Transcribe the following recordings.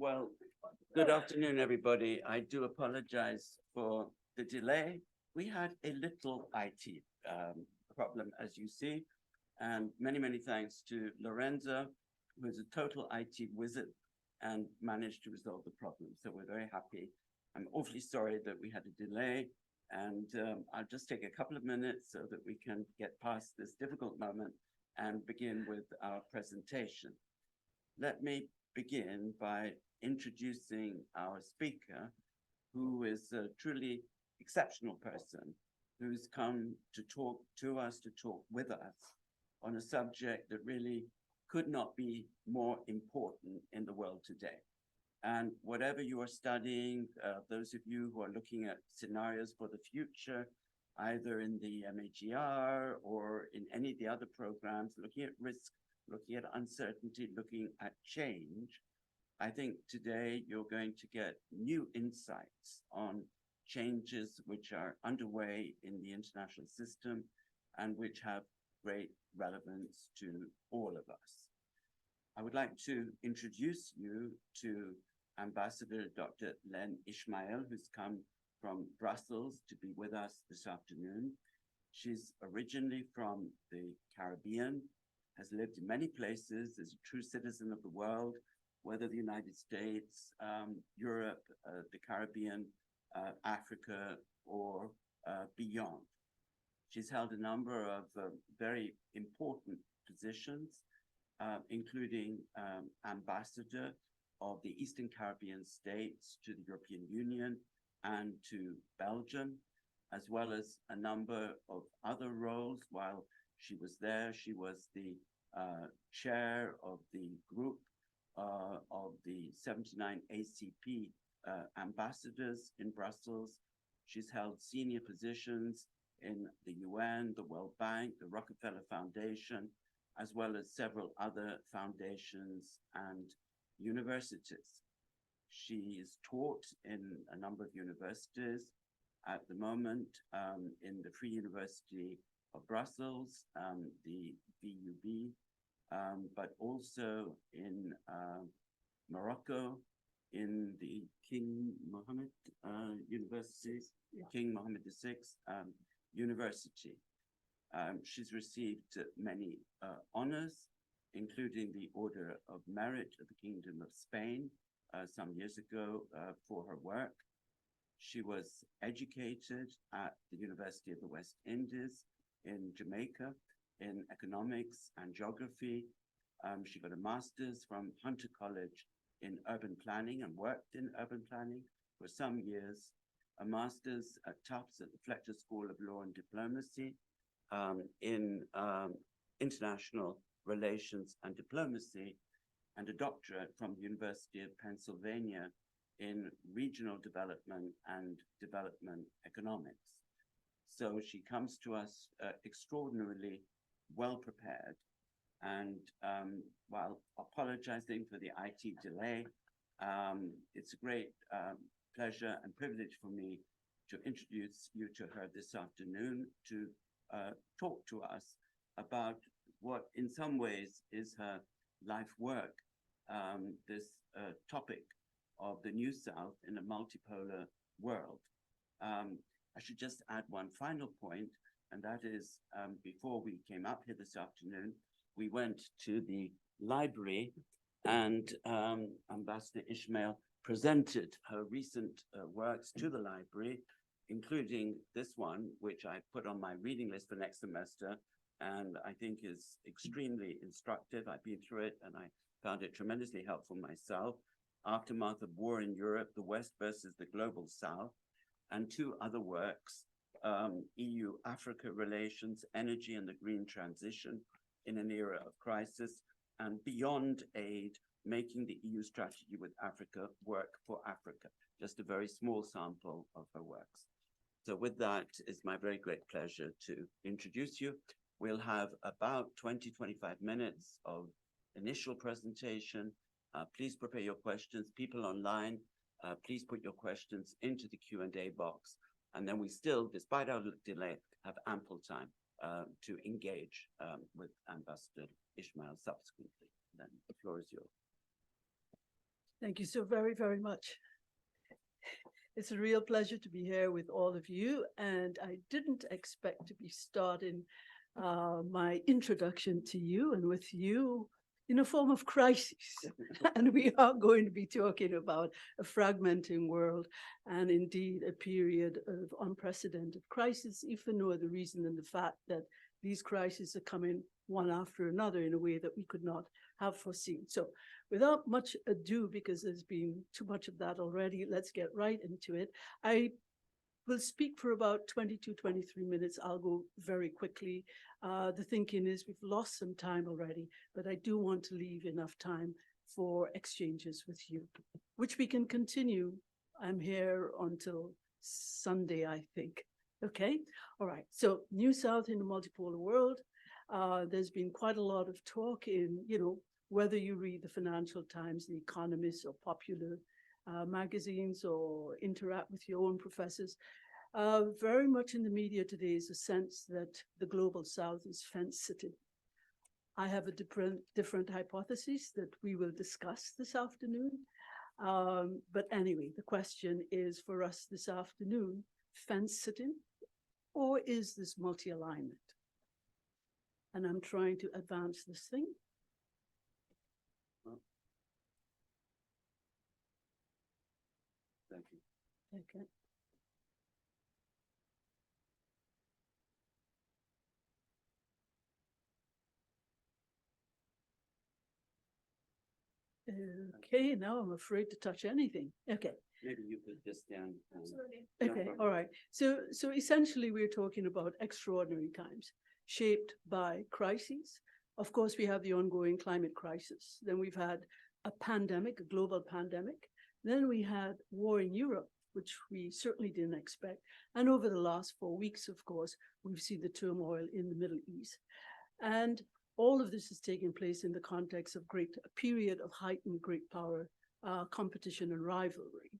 Well, good afternoon, everybody. I do apologize for the delay. We had a little IT problem, as you see, and many thanks to Lorenzo, who is a total IT wizard and managed to resolve the problem. So we're very happy. I'm awfully sorry that we had a delay, and I'll just take a couple of minutes so that we can get past this difficult moment and begin with our presentation. Let me begin by introducing our speaker, who is a truly exceptional person who's come to talk to us, to talk with us on a subject that really could not be more important in the world today. And whatever you are studying, those of you who are looking at scenarios for the future, either in the MAGR or in any of the other programs, looking at risk, looking at uncertainty, looking at change, I think today you're going to get new insights on changes which are underway in the international system and which have great relevance to all of us. I would like to introduce you to Ambassador Dr. Len Ishmael, who's come from Brussels to be with us this afternoon. She's originally from the Caribbean, has lived in many places, is a true citizen of the world, whether the United States, Europe, the Caribbean, Africa, or beyond. She's held a number of very important positions, including ambassador of the Eastern Caribbean states to the European Union and to Belgium, as well as a number of other roles. While she was there, she was the chair of the group of the 79 ACP ambassadors in Brussels. She's held senior positions in the UN, the World Bank, the Rockefeller Foundation, as well as several other foundations and universities. She is taught in a number of universities at the moment, in the Free University of Brussels, the VUB, but also in Morocco, in the King Mohammed universities, King Mohammed VI University. She's received many honors, including the Order of Merit of the Kingdom of Spain some years ago for her work. She was educated at the University of the West Indies in Jamaica in economics and geography. She got a master's from Hunter College in urban planning and worked in urban planning for some years, a master's at Tufts at the Fletcher School of Law and Diplomacy in international relations and diplomacy, and a doctorate from the University of Pennsylvania in regional development and development economics. So she comes to us extraordinarily well prepared. And while apologizing for the IT delay, it's a great pleasure and privilege for me to introduce you to her this afternoon to talk to us about what in some ways is her life work, this topic of the New South in a multipolar world. I should just add one final point, and that is before we came up here this afternoon, we went to the library and Ambassador Ishmael presented her recent works to the library, including this one, which I put on my reading list for next semester, and I think is extremely instructive. I've been through it and I found it tremendously helpful myself. Aftermath of War in Europe, the West versus the Global South, and two other works, EU-Africa Relations, Energy and the Green Transition in an Era of Crisis, and Beyond Aid, Making the EU Strategy with Africa Work for Africa, just a very small sample of her works. So with that, it's my very great pleasure to introduce you. We'll have about 20-25 minutes of initial presentation. Please prepare your questions. People online, please put your questions into the Q&A box. And then we still, despite our delay, have ample time to engage with Ambassador Ishmael subsequently. Then the floor is yours. Thank you so very, very much. It's a real pleasure to be here with all of you, and I didn't expect to be starting my introduction to you and with you in a form of crisis. And we are going to be talking about a fragmenting world and indeed a period of unprecedented crisis, if for no other reason than the fact that these crises are coming one after another in a way that we could not have foreseen. So without much ado, because there's been too much of that already, let's get right into it. I will speak for about 22, 23 minutes. I'll go very quickly. The thinking is we've lost some time already, but I do want to leave enough time for exchanges with you, which we can continue. I'm here until Sunday, I think. Okay, all right. So New South in the multipolar world. There's been quite a lot of talk in, whether you read the Financial Times, The Economist, or popular magazines, or interact with your own professors. Very much in the media today is a sense that the global South is fence-sitting. I have a different hypothesis that we will discuss this afternoon. But anyway, the question is for us this afternoon, fence-sitting, or is this multi-alignment? And I'm trying to advance this thing. Thank you. Okay. Okay, now I'm afraid to touch anything. Okay. Maybe you could just stand. Absolutely. No Okay, problem. all right. So essentially we're talking about extraordinary times shaped by crises. Of course, we have the ongoing climate crisis. Then we've had a pandemic, a global pandemic. Then we had war in Europe, which we certainly didn't expect. And over the last 4 weeks, of course, we've seen the turmoil in the Middle East. And all of this is taking place in the context of a period of heightened great power, competition and rivalry.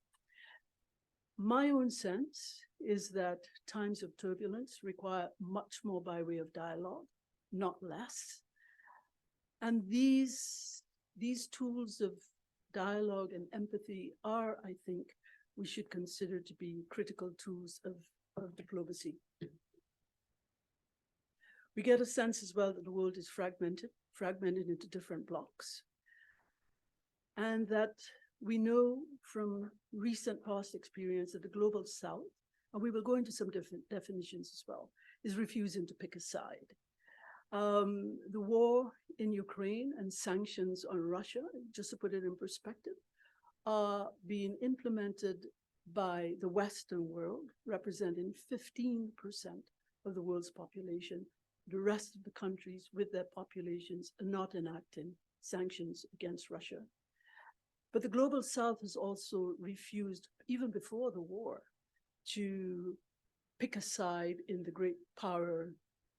My own sense is that times of turbulence require much more by way of dialogue, not less. And these tools of dialogue and empathy are, I think, we should consider to be critical tools of diplomacy. We get a sense as well that the world is fragmented into different blocks. And that we know from recent past experience that the global South, and we will go into some different definitions as well, is refusing to pick a side. The war in Ukraine and sanctions on Russia, just to put it in perspective, are being implemented by the Western world, representing 15% of the world's population. The rest of the countries with their populations are not enacting sanctions against Russia. But the global South has also refused, even before the war, to pick a side in the great power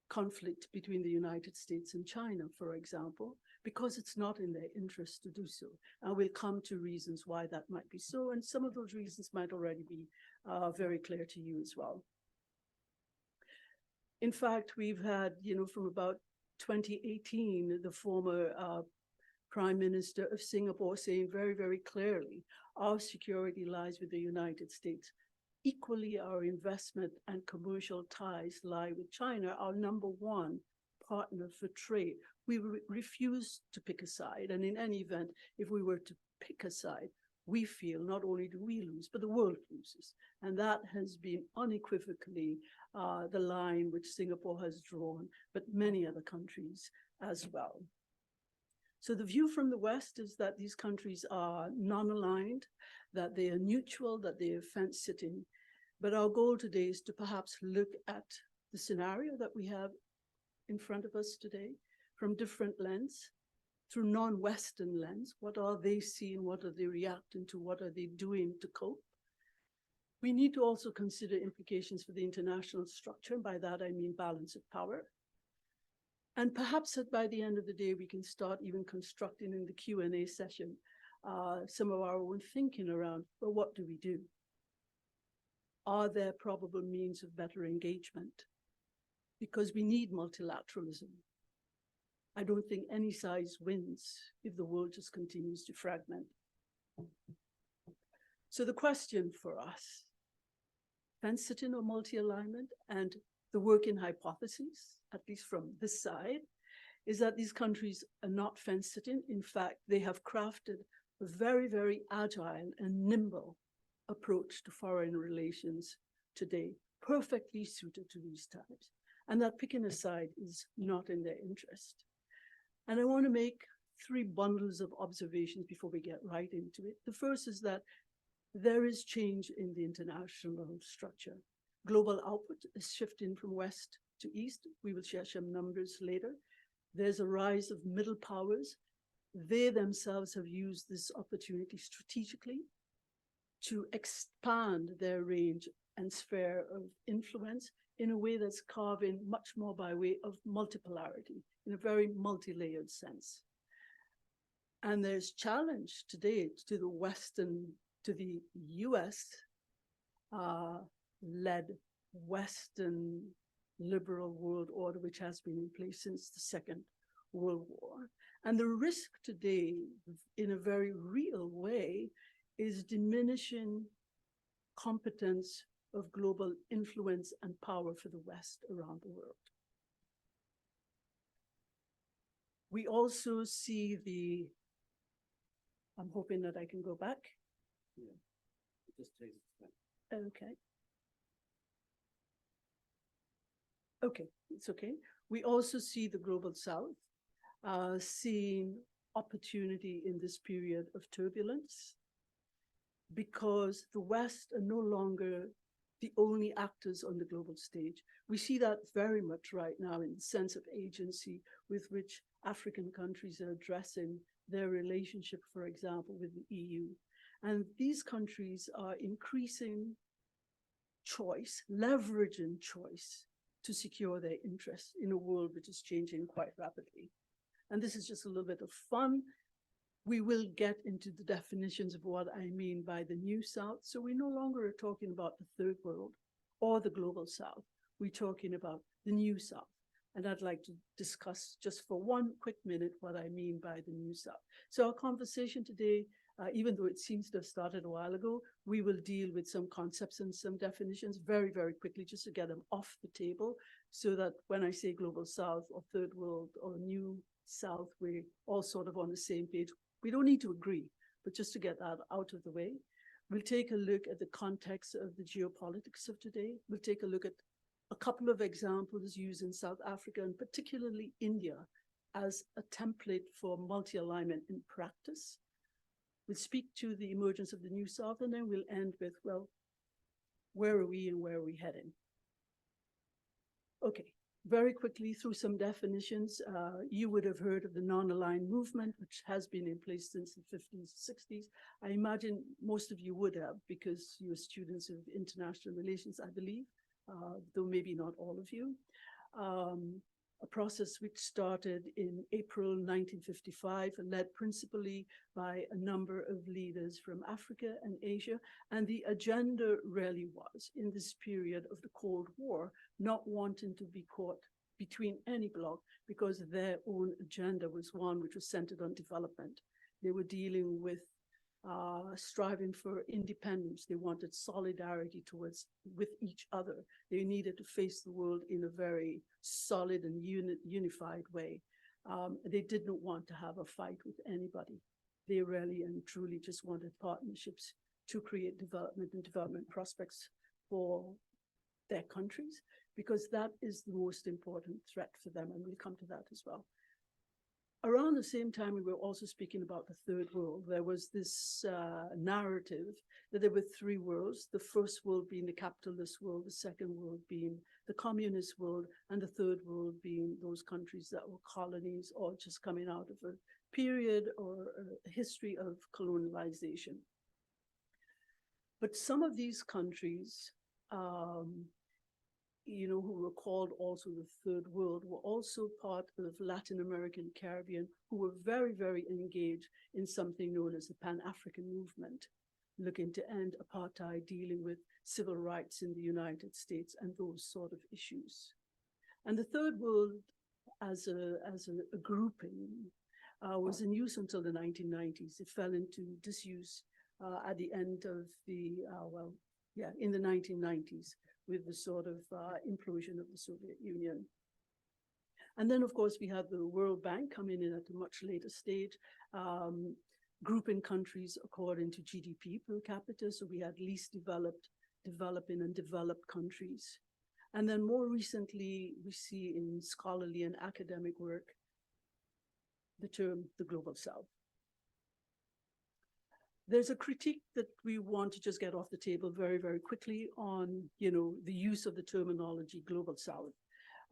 conflict between the United States and China, for example, because it's not in their interest to do so. And we'll come to reasons why that might be so. And some of those reasons might already be very clear to you as well. In fact, we've had, from about 2018, the former Prime Minister of Singapore saying very, very clearly, our security lies with the United States. Equally, our investment and commercial ties lie with China, our #1 partner for trade. We refuse to pick a side. And in any event, if we were to pick a side, we feel not only do we lose, but the world loses. And that has been unequivocally the line which Singapore has drawn, but many other countries as well. So the view from the West is that these countries are non-aligned, that they are neutral, that they are fence-sitting. But our goal today is to perhaps look at the scenario that we have in front of us today from different lens, through non-Western lens. What are they seeing? What are they reacting to? What are they doing to cope? We need to also consider implications for the international structure. And by that, I mean balance of power. And perhaps by the end of the day, we can start even constructing in the Q&A session some of our own thinking around, well, what do we do? Are there probable means of better engagement? Because we need multilateralism. I don't think any size wins if the world just continues to fragment. So the question for us, fence-sitting or multi-alignment, and the working hypothesis, at least from this side, is that these countries are not fence-sitting. In fact, they have crafted a very, very agile and nimble approach to foreign relations today, perfectly suited to these times, and that picking a side is not in their interest. And I want to make three bundles of observations before we get right into it. The first is that there is change in the international structure. Global output is shifting from west to east. We will share some numbers later. There's a rise of middle powers. They themselves have used this opportunity strategically to expand their range and sphere of influence in a way that's carving much more by way of multipolarity in a very multi-layered sense. And there's challenge today to the Western, to the US led Western liberal world order, which has been in place since the Second World War. And the risk today, in a very real way, is diminishing competence of global influence and power for the West around the world. We also see the, I'm hoping that I can go back. Yeah. Just take it. Okay. Okay, it's okay. We also see the global South seeing opportunity in this period of turbulence because the West are no longer the only actors on the global stage. We see that very much right now in the sense of agency with which African countries are addressing their relationship, for example, with the EU. And these countries are increasing choice, leveraging choice to secure their interests in a world which is changing quite rapidly. And this is just a little bit of fun. We will get into the definitions of what I mean by the New South. So we no longer are talking about the Third World or the Global South. We're talking about the New South. And I'd like to discuss just for one quick minute what I mean by the New South. So our conversation today, even though it seems to have started a while ago, we will deal with some concepts and some definitions very, very quickly just to get them off the table so that when I say Global South or Third World or New South, we're all sort of on the same page. We don't need to agree, but just to get that out of the way, we'll take a look at the context of the geopolitics of today. We'll take a look at a couple of examples used in South Africa and particularly India as a template for multi-alignment in practice. We'll speak to the emergence of the New South, and then we'll end with, well, where are we and where are we heading? Okay, very quickly through some definitions. You would have heard of the non-aligned movement, which has been in place since the 50s, 60s. I imagine most of you would have because you're students of international relations, I believe, though maybe not all of you. A process which started in April 1955 and led principally by a number of leaders from Africa and Asia. And the agenda really was, in this period of the Cold War, not wanting to be caught between any bloc because their own agenda was one which was centered on development. They were dealing with striving for independence. They wanted solidarity with each other. They needed to face the world in a very solid and unified way. They didn't want to have a fight with anybody. They really and truly just wanted partnerships to create development and development prospects for their countries, because that is the most important threat for them, and we'll come to that as well. Around the same time, we were also speaking about the Third World. There was this narrative that there were three worlds, the first world being the capitalist world, the second world being the communist world, and the third world being those countries that were colonies or just coming out of a period or a history of colonialization. But some of these countries, who were called also the Third World, were also part of Latin American, Caribbean, who were very, very engaged in something known as the Pan-African movement, looking to end apartheid, dealing with civil rights in the United States and those sort of issues. And the Third World as a grouping was in use until the 1990s. It fell into disuse at the end of the, in the 1990s with the sort of implosion of the Soviet Union. And then, of course, we had the World Bank coming in at a much later stage, grouping countries according to GDP per capita. So we had least developed, developing, and developed countries. And then more recently, we see in scholarly and academic work the term the Global South. There's a critique that we want to just get off the table very, very quickly on, the use of the terminology Global South.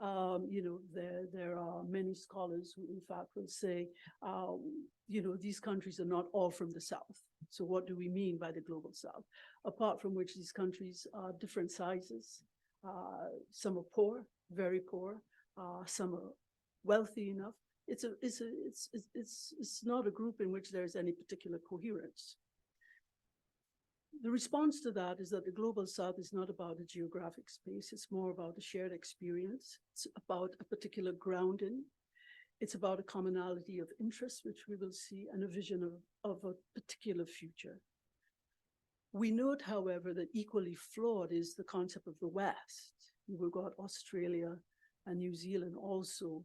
There are many scholars who, in fact, will say, these countries are not all from the South. So what do we mean by the Global South? Apart from which these countries are different sizes. Some are poor, very poor. Some are wealthy enough. It's not a group in which there's any particular coherence. The response to that is that the Global South is not about a geographic space. It's more about a shared experience. It's about a particular grounding. It's about a commonality of interest, which we will see, and a vision of a particular future. We note, however, that equally flawed is the concept of the West. We've got Australia and New Zealand also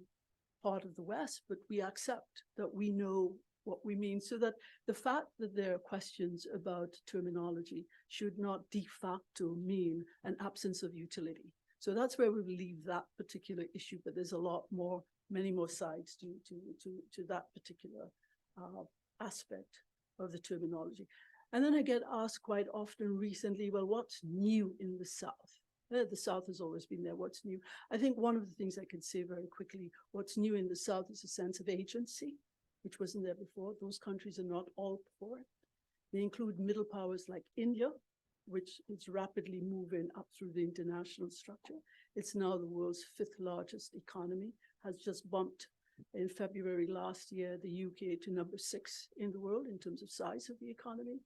part of the West, but we accept that we know what we mean, so that the fact that there are questions about terminology should not de facto mean an absence of utility. So that's where we will leave that particular issue, but there's a lot more, many more sides to that particular aspect of the terminology. And then I get asked quite often recently, well, what's new in the South? The South has always been there. What's new? I think one of the things I can say very quickly, what's new in the South is a sense of agency, which wasn't there before. Those countries are not all poor. They include middle powers like India, which is rapidly moving up through the international structure. It's now the world's 5th largest economy, has just bumped in February last year, the UK to number 6 in the world in terms of size of the economy.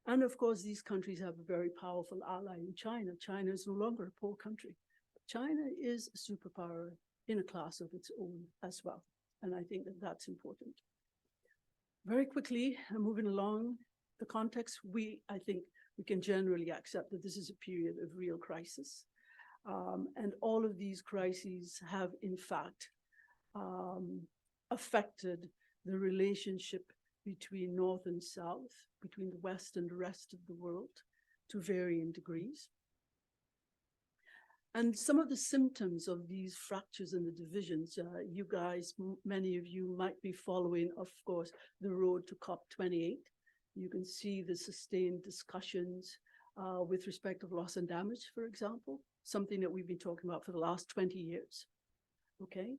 And of course, these countries have a very powerful ally in China. China is no longer a poor country. China is a superpower in a class of its own as well. And I think that that's important. Very quickly, moving along the context, I think we can generally accept that this is a period of real crisis. And all of these crises have, in fact, affected the relationship between North and South, between the West and the rest of the world, to varying degrees. And some of the symptoms of these fractures and the divisions, you guys, many of you might be following, of course, the road to COP28. You can see the sustained discussions with respect of loss and damage, for example, something that we've been talking about for the last 20 years. Okay,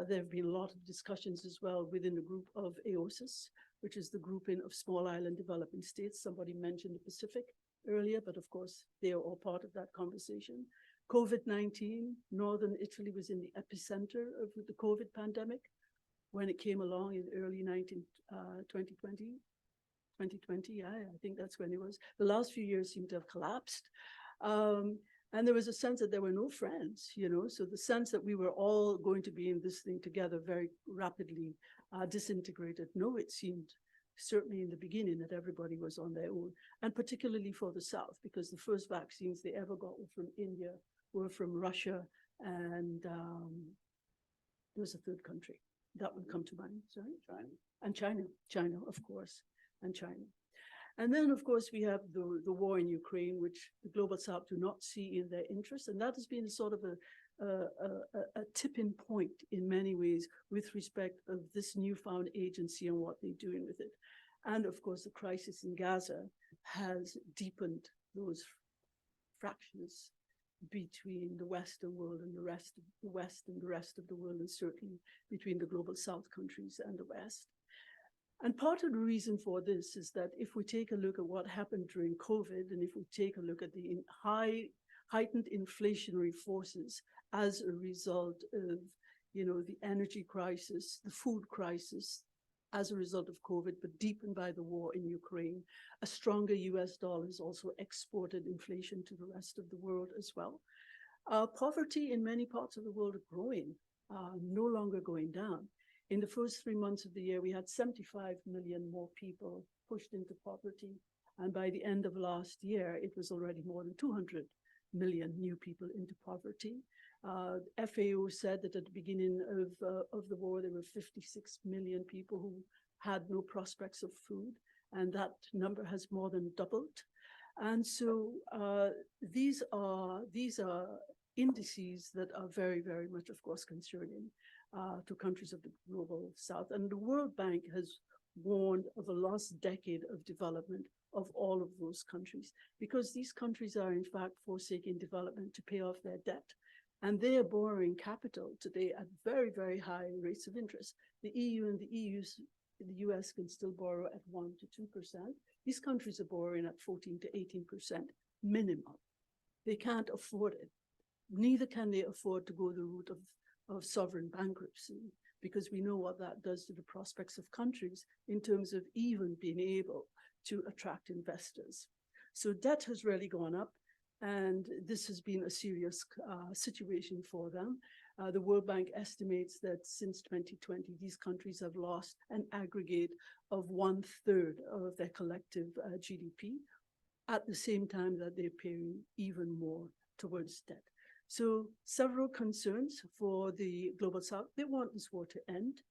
there have been a lot of discussions as well within the group of AOSIS, which is the grouping of small island developing states. Somebody mentioned the Pacific earlier, but of course, they are all part of that conversation. COVID-19, Northern Italy was in the epicenter of the COVID pandemic when it came along in early 2020, yeah, I think that's when it was. The last few years seem to have collapsed. And there was a sense that there were no friends, so the sense that we were all going to be in this thing together very rapidly disintegrated. No, it seemed certainly in the beginning that everybody was on their own, and particularly for the South, because the first vaccines they ever got were from India, were from Russia, and there was a third country that would come to mind, sorry? China. And China, of course, and China. And then, of course, we have the war in Ukraine, which the Global South do not see in their interest. And that has been a sort of a tipping point in many ways with respect of this newfound agency and what they're doing with it. And of course, the crisis in Gaza has deepened those fractures between the Western world and the rest of the West and the rest of the world, and certainly between the Global South countries and the West. And part of the reason for this is that if we take a look at what happened during COVID, and if we take a look at the heightened inflationary forces as a result of, the energy crisis, the food crisis, as a result of COVID, but deepened by the war in Ukraine, a stronger US dollar has also exported inflation to the rest of the world as well. Poverty in many parts of the world are growing, no longer going down. In the first 3 months of the year, we had 75 million more people pushed into poverty. And by the end of last year, it was already more than 200 million new people into poverty. FAO said that at the beginning of the war, there were 56 million people who had no prospects of food, and that number has more than doubled. And so these are indices that are very, very much, of course, concerning to countries of the global south. And the World Bank has warned of a lost decade of development of all of those countries, because these countries are in fact forsaking development to pay off their debt. And they are borrowing capital today at very, very high rates of interest. The EU and the US can still borrow at 1 to 2%. These countries are borrowing at 14 to 18% minimum. They can't afford it. Neither can they afford to go the route of sovereign bankruptcy, because we know what that does to the prospects of countries in terms of even being able to attract investors. So debt has really gone up, and this has been a serious situation for them. The World Bank estimates that since 2020, these countries have lost an aggregate of 1/3 of their collective GDP, at the same time that they're paying even more towards debt. So several concerns for the Global South. They want this war to end.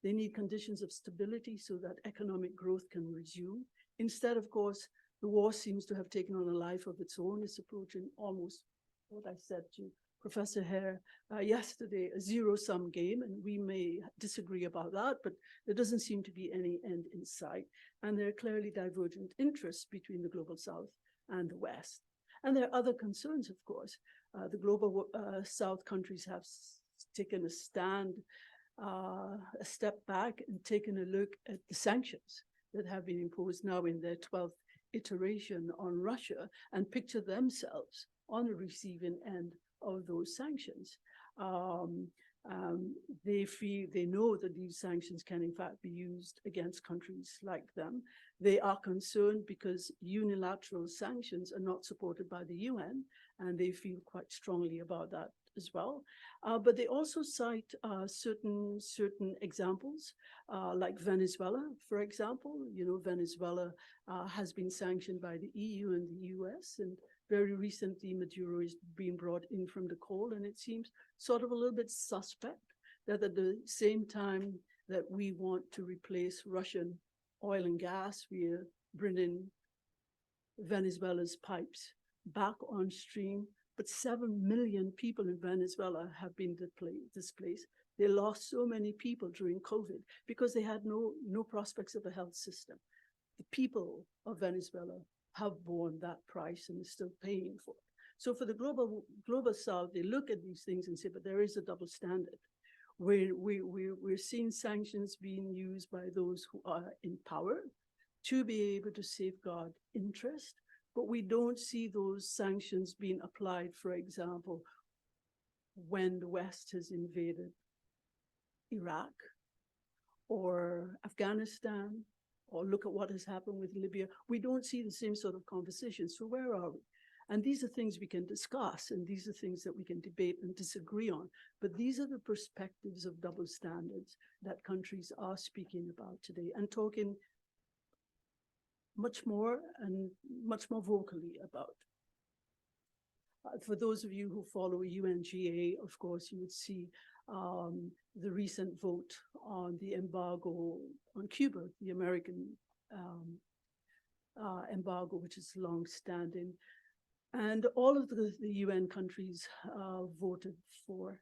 They need conditions of stability so that economic growth can resume. Instead, of course, the war seems to have taken on a life of its own. It's approaching almost what I said to Professor Hare yesterday, a zero-sum game, and we may disagree about that, but there doesn't seem to be any end in sight. And there are clearly divergent interests between the Global South and the West. And there are other concerns, of course. The Global South countries have taken a stand, a step back, and taken a look at the sanctions that have been imposed now in their 12th iteration on Russia, and picture themselves on the receiving end of those sanctions. They know that these sanctions can in fact be used against countries like them. They are concerned because unilateral sanctions are not supported by the UN, and they feel quite strongly about that as well. But they also cite certain examples, like Venezuela, for example. You know, Venezuela has been sanctioned by the EU and the US, and very recently Maduro is being brought in from the cold, and it seems sort of a little bit suspect that at the same time that we want to replace Russian oil and gas, we are bringing Venezuela's pipes back on stream. But 7 million people in Venezuela have been displaced. They lost so many people during COVID because they had no prospects of a health system. The people of Venezuela have borne that price and are still paying for it. So for the global South, they look at these things and say, but there is a double standard. We're seeing sanctions being used by those who are in power to be able to safeguard interest, but we don't see those sanctions being applied, for example, when the West has invaded Iraq or Afghanistan, or look at what has happened with Libya. We don't see the same sort of conversation. So where are we? And these are things we can discuss, and these are things that we can debate and disagree on. But these are the perspectives of double standards that countries are speaking about today and talking much more vocally about. For those of you who follow UNGA, of course, you would see the recent vote on the embargo on Cuba, the American embargo, which is long-standing. And all of the UN countries voted for,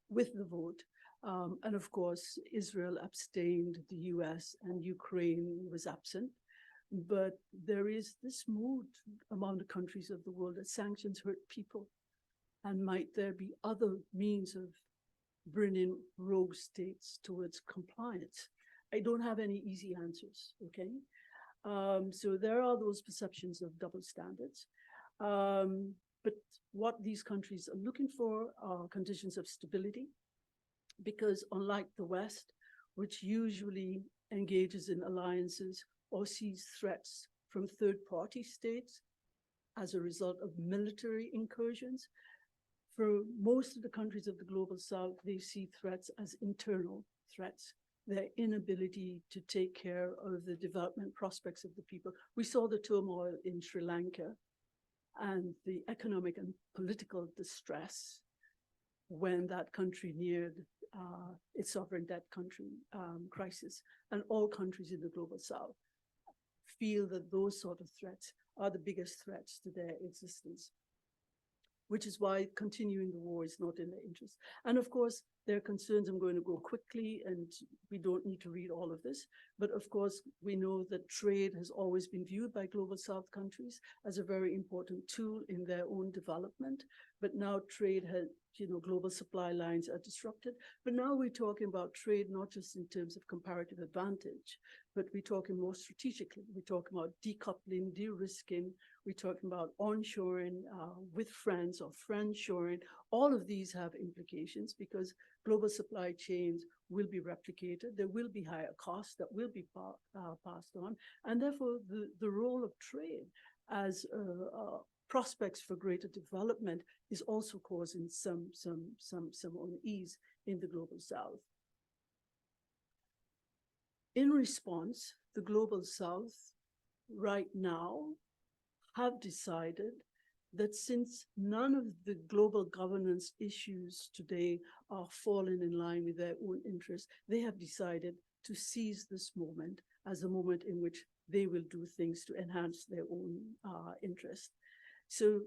with the vote. And of course, Israel abstained, the US and Ukraine was absent. But there is this mood among the countries of the world that sanctions hurt people. And might there be other means of bringing rogue states towards compliance? I don't have any easy answers, okay? So there are those perceptions of double standards. But what these countries are looking for are conditions of stability, because unlike the West, which usually engages in alliances or sees threats from third-party states as a result of military incursions, for most of the countries of the Global South, they see threats as internal threats. their inability to take care of the development prospects of the people. We saw the turmoil in Sri Lanka and the economic and political distress when that country neared its sovereign debt crisis. And all countries in the global south feel that those sort of threats are the biggest threats to their existence, which is why continuing the war is not in their interest. And of course, there are concerns. I'm going to go quickly, and we don't need to read all of this. But of course, we know that trade has always been viewed by global south countries as a very important tool in their own development. But now trade has, global supply lines are disrupted. But now we're talking about trade, not just in terms of comparative advantage, but we're talking more strategically. We're talking about decoupling, de-risking. We're talking about onshoring with friends or friendshoring. All of these have implications because global supply chains will be replicated. There will be higher costs that will be passed on. And therefore, the role of trade as prospects for greater development is also causing some unease in the global south. In response, the global south right now have decided that since none of the global governance issues today are falling in line with their own interests, they have decided to seize this moment as a moment in which they will do things to enhance their own interest. So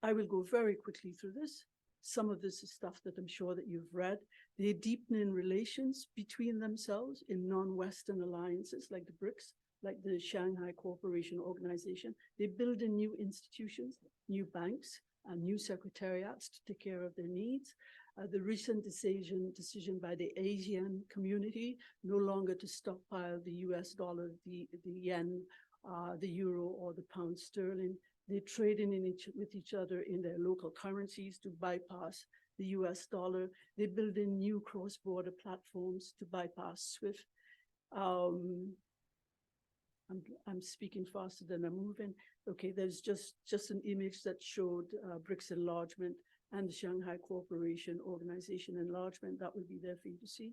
I will go very quickly through this. Some of this is stuff that I'm sure that you've read. They're deepening relations between themselves in non-Western alliances like the BRICS, like the Shanghai Cooperation Organization. They're building new institutions, new banks, and new secretariats to take care of their needs. The recent decision by the Asian community no longer to stockpile the US dollar, the yen, the euro, or the pound sterling. They're trading with each other in their local currencies to bypass the US dollar. They're building new cross-border platforms to bypass SWIFT. I'm speaking faster than I'm moving. Okay, there's just an image that showed BRICS enlargement and the Shanghai Cooperation Organization enlargement. That will be there for you to see.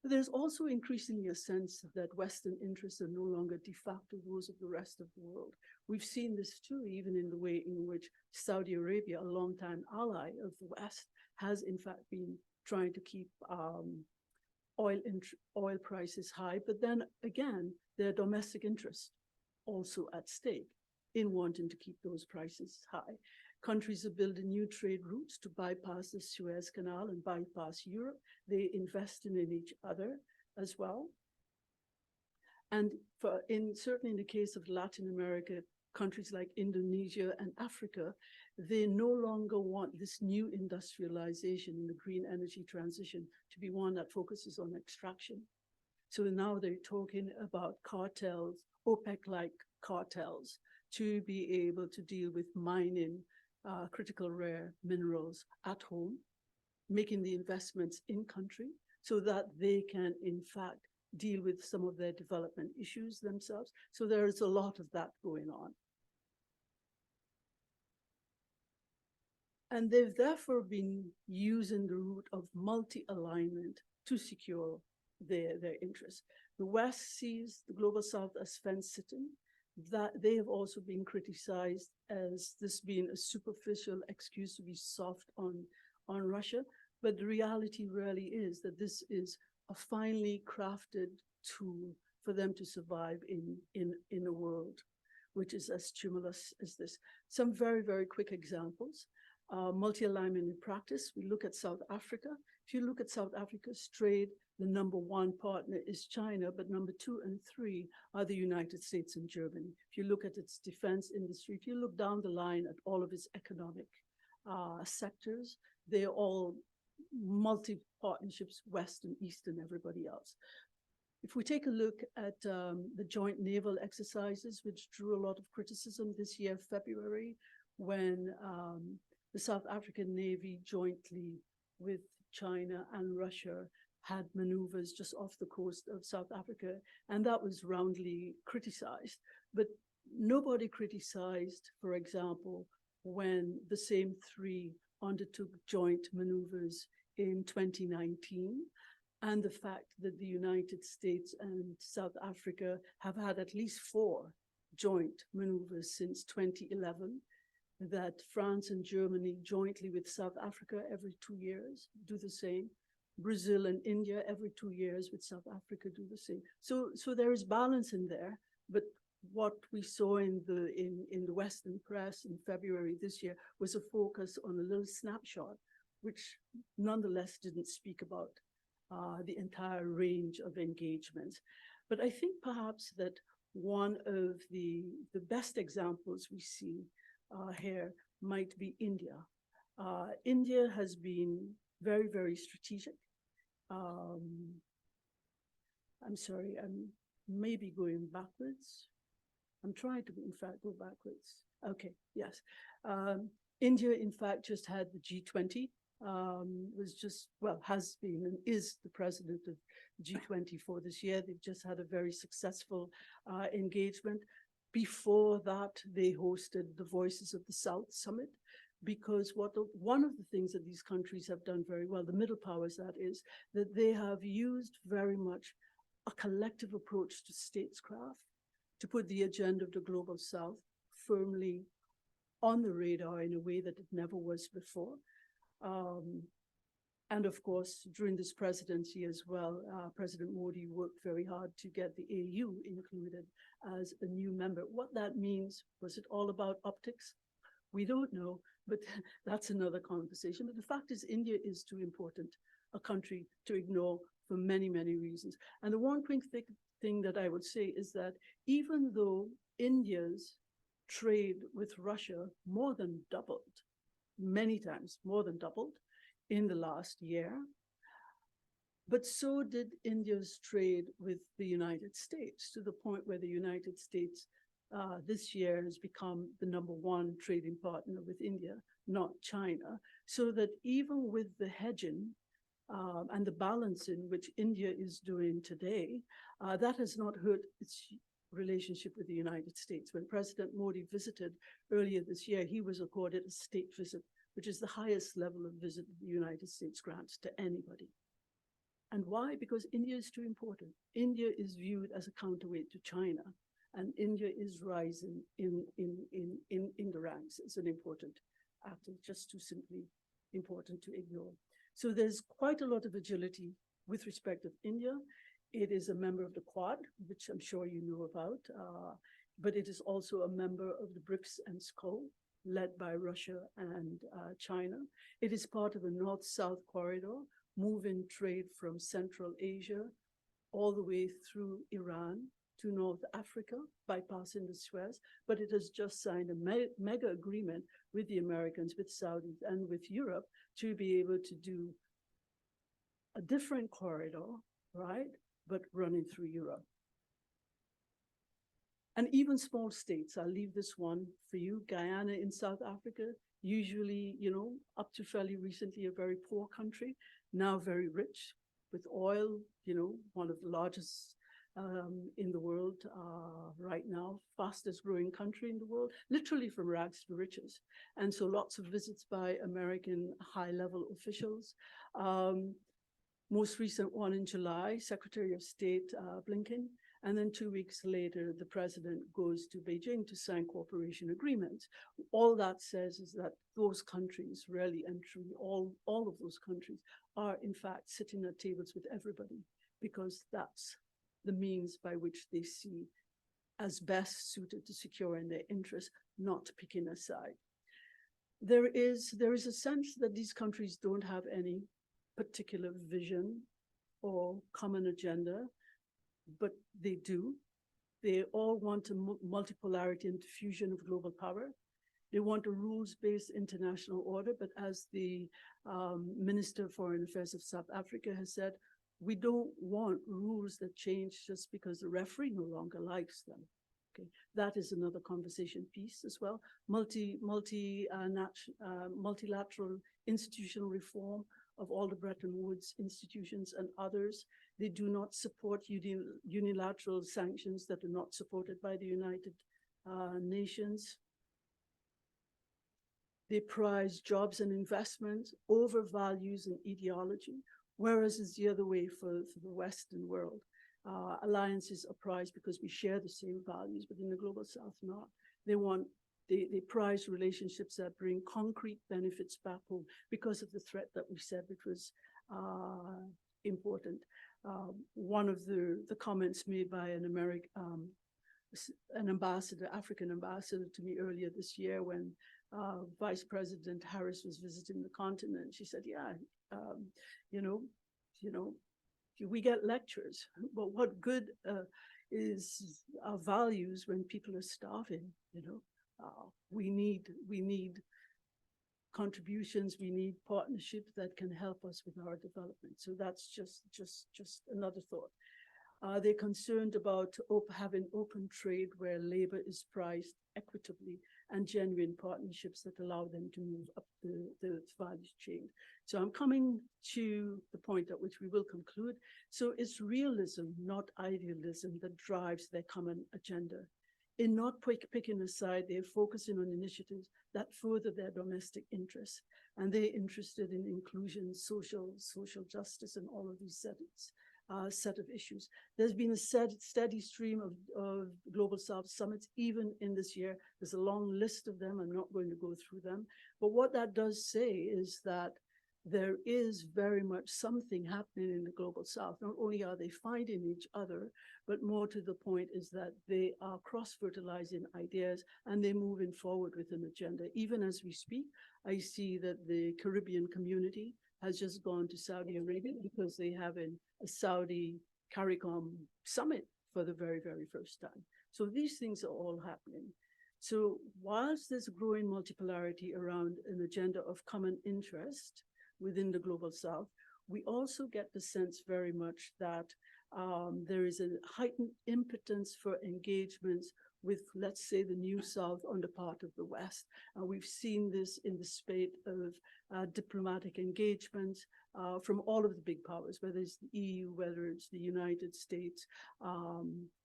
But there's also increasingly a sense that Western interests are no longer de facto those of the rest of the world. We've seen this too, even in the way in which Saudi Arabia, a longtime ally of the West, has in fact been trying to keep oil prices high. But then again, their domestic interests also at stake in wanting to keep those prices high. Countries are building new trade routes to bypass the Suez Canal and bypass Europe. They invest in each other as well. And certainly in the case of Latin America, countries like Indonesia and Africa, they no longer want this new industrialization in the green energy transition to be one that focuses on extraction. So now they're talking about cartels, OPEC-like cartels, to be able to deal with mining critical rare minerals at home, making the investments in country so that they can in fact deal with some of their development issues themselves. So there is a lot of that going on. And they've therefore been using the route of multi-alignment to secure their interests. The West sees the Global South as fence-sitting, that they have also been criticized as this being a superficial excuse to be soft on Russia. But the reality really is that this is a finely crafted tool for them to survive in a world which is as tumultuous as this. Some very, very quick examples. Multi-alignment in practice, we look at South Africa. If you look at South Africa's trade, the #1 partner is China, but number 2 and 3 are the United States and Germany. If you look at its defense industry, if you look down the line at all of its economic sectors, they're all multi-partnerships, West and East and everybody else. If we take a look at the joint naval exercises, which drew a lot of criticism this year, February, when the South African Navy jointly with China and Russia had maneuvers just off the coast of South Africa, and that was roundly criticized. But nobody criticized, for example, when the same 3 undertook joint maneuvers in 2019 and the fact that the United States and South Africa have had at least 4 joint maneuvers since 2011, that France and Germany jointly with South Africa every 2 years do the same. Brazil and India every 2 years with South Africa do the same. So there is balance in there, but what we saw in the Western press in February this year was a focus on a little snapshot, which nonetheless didn't speak about the entire range of engagements. But I think perhaps that one of the best examples we see here might be India. India has been very, very strategic. I'm sorry, I'm maybe going backwards. I'm trying to, in fact, go backwards. Okay, yes. India, in fact, just had the G20, was just, well, has been and is the president of G20 for this year. They've just had a very successful engagement. Before that, they hosted the Voices of the South Summit, because one of the things that these countries have done very well, the middle powers that is, that they have used very much a collective approach to statescraft to put the agenda of the global South firmly on the radar in a way that it never was before. And of course, during this presidency as well, President Modi worked very hard to get the AU included as a new member. What that means, was it all about optics? We don't know, but that's another conversation. But the fact is, India is too important a country to ignore for many, many reasons. And the one quick thing that I would say is that even though India's trade with Russia more than doubled, many times more than doubled in the last year, but so did India's trade with the United States, to the point where the United States this year has become the #1 trading partner with India, not China. So that even with the hedging and the balancing which India is doing today, that has not hurt its relationship with the United States. When President Modi visited earlier this year, he was accorded a state visit, which is the highest level of visit the United States grants to anybody. And why? Because India is too important. India is viewed as a counterweight to China, and India is rising in the ranks as an important actor, just too simply important to ignore. So there's quite a lot of agility with respect to India. It is a member of the Quad, which I'm sure you know about, but it is also a member of the BRICS and SCO, led by Russia and China. It is part of a North-South corridor, moving trade from Central Asia all the way through Iran to North Africa, bypassing the Suez, but it has just signed a mega agreement with the Americans, with Saudis, and with Europe to be able to do a different corridor, right, but running through Europe. And even small states, I'll leave this one for you. Guyana in South Africa, usually, you know, up to fairly recently, a very poor country, now very rich with oil, you know, one of the largest in the world right now, fastest growing country in the world, literally from rags to riches. And so lots of visits by American high-level officials. Most recent one in July, Secretary of State Blinken. And then 2 weeks later, the president goes to Beijing to sign cooperation agreements. All that says is that those countries, really and truly, all of those countries are in fact sitting at tables with everybody, because that's the means by which they see as best suited to securing their interests, not picking a side. There is a sense that these countries don't have any particular vision or common agenda, but they do. They all want a multipolarity and diffusion of global power. They want a rules-based international order, but as the Minister of Foreign Affairs of South Africa has said, we don't want rules that change just because the referee no longer likes them. Okay, that is another conversation piece as well. Multilateral institutional reform of all the Bretton Woods institutions and others. They do not support unilateral sanctions that are not supported by the United Nations. They prize jobs and investments over values and ideology, whereas it's the other way for the Western world. Alliances are prized because we share the same values, but in the global South, not. They prize relationships that bring concrete benefits back home because of the threat that we said, which was important. One of the comments made by an ambassador, African ambassador to me earlier this year when Vice President Harris was visiting the continent, she said, yeah, we get lectures, but what good is our values when people are starving, we need contributions, we need partnership that can help us with our development. So that's just another thought. They're concerned about having open trade where labor is priced equitably and genuine partnerships that allow them to move up the value chain. So I'm coming to the point at which we will conclude. So it's realism, not idealism, that drives their common agenda. In not picking a side, they're focusing on initiatives that further their domestic interests. And they're interested in inclusion, social justice, and all of these set of issues. There's been a steady stream of Global South summits, even in this year. There's a long list of them. I'm not going to go through them. But what that does say is that there is very much something happening in the Global South. Not only are they finding each other, but more to the point is that they are cross-fertilizing ideas and they're moving forward with an agenda. Even as we speak, I see that the Caribbean community has just gone to Saudi Arabia because they have a Saudi CARICOM summit for the very, very first time. So these things are all happening. So whilst there's growing multipolarity around an agenda of common interest within the Global South, we also get the sense very much that there is a heightened impotence for engagements with, let's say, the New South on the part of the West. We've seen this in the spate of diplomatic engagements from all of the big powers, whether it's the EU, whether it's the United States.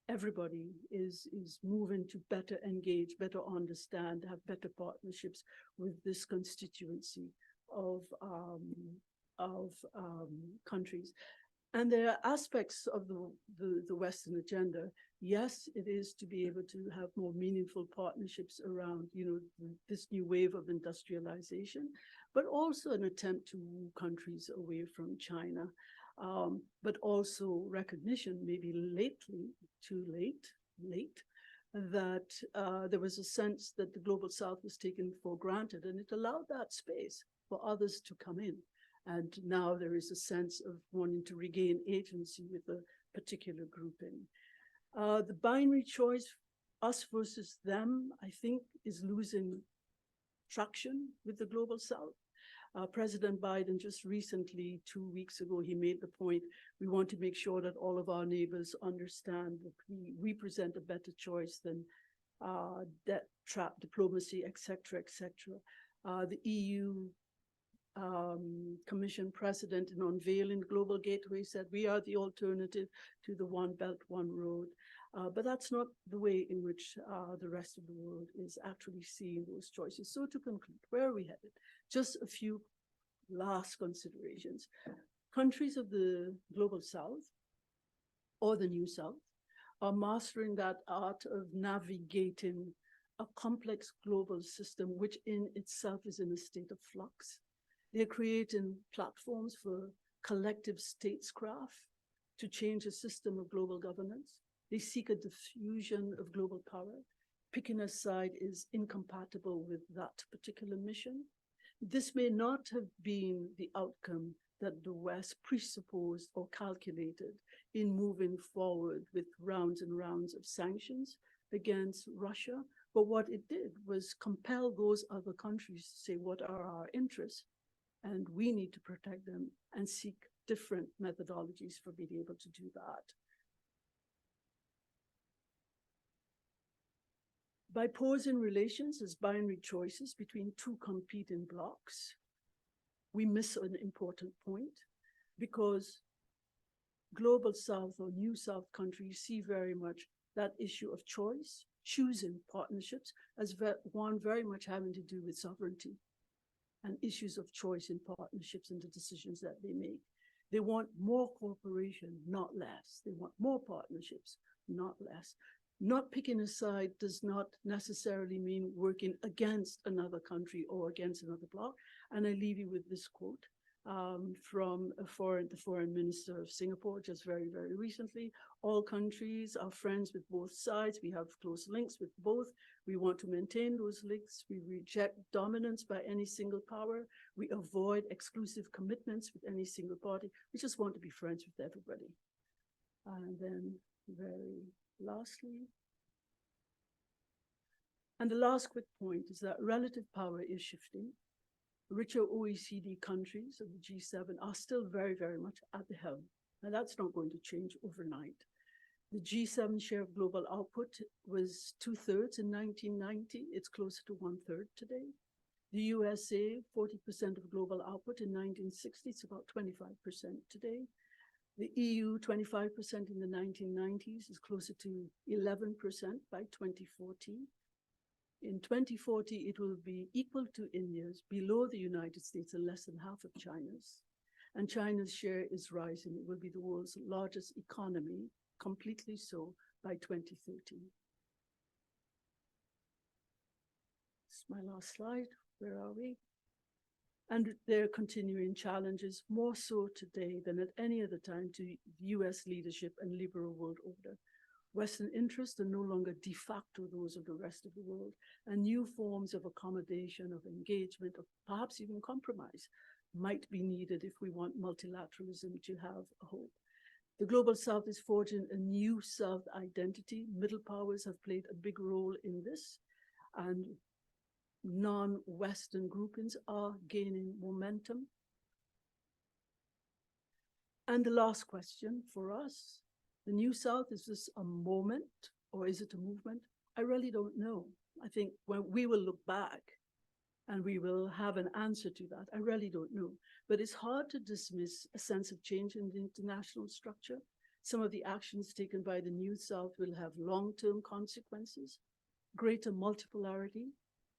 Everybody is moving to better engage, better understand, have better partnerships with this constituency of countries. And there are aspects of the Western agenda. Yes, it is to be able to have more meaningful partnerships around, this new wave of industrialization, but also an attempt to move countries away from China, but also recognition, maybe too late, that there was a sense that the Global South was taken for granted, and it allowed that space for others to come in. And now there is a sense of wanting to regain agency with a particular grouping. The binary choice, us versus them, I think is losing traction with the Global South. President Biden just recently, 2 weeks ago, he made the point, we want to make sure that all of our neighbors understand that we represent a better choice than debt trap diplomacy, et cetera, et cetera. The EU Commission President in unveiling Global Gateway said we are the alternative to the One Belt, One Road. But that's not the way in which the rest of the world is actually seeing those choices. So to conclude, where are we headed? Just a few last considerations. Countries of the Global South or the New South are mastering that art of navigating a complex global system, which in itself is in a state of flux. They're creating platforms for collective statescraft to change a system of global governance. They seek a diffusion of global power. Picking a side is incompatible with that particular mission. This may not have been the outcome that the West presupposed or calculated in moving forward with rounds and rounds of sanctions against Russia. But what it did was compel those other countries to say, what are our interests? And we need to protect them and seek different methodologies for being able to do that. By posing relations as binary choices between two competing blocks, we miss an important point, because Global South or New South countries see very much that issue of choice, choosing partnerships, as one very much having to do with sovereignty and issues of choice in partnerships and the decisions that they make. They want more cooperation, not less. They want more partnerships, not less. Not picking a side does not necessarily mean working against another country or against another bloc. And I leave you with this quote from the foreign minister of Singapore just very, very recently. All countries are friends with both sides. We have close links with both. We want to maintain those links. We reject dominance by any single power. We avoid exclusive commitments with any single party. We just want to be friends with everybody. And then very lastly, and the last quick point is that relative power is shifting. Richer OECD countries of the G7 are still very, very much at the helm. And that's not going to change overnight. The G7 share of global output was 2/3 in 1990. It's closer to 1/3 today. The USA, 40% of global output in 1960. It's about 25% today. The EU, 25% in the 1990s, is closer to 11% by 2040. In 2040, it will be equal to India's, below the United States, and less than half of China's. And China's share is rising. It will be the world's largest economy, completely so, by 2030. This is my last slide. Where are we? And there are continuing challenges, more so today than at any other time, to US leadership and liberal world order. Western interests are no longer de facto those of the rest of the world, and new forms of accommodation, of engagement, of perhaps even compromise might be needed if we want multilateralism to have a hope. The Global South is forging a new South identity. Middle powers have played a big role in this, and non-Western groupings are gaining momentum. And the last question for us, the New South, is this a moment or is it a movement? I really don't know. I think when we will look back and we will have an answer to that. I really don't know. But it's hard to dismiss a sense of change in the international structure. Some of the actions taken by the New South will have long-term consequences. Greater multipolarity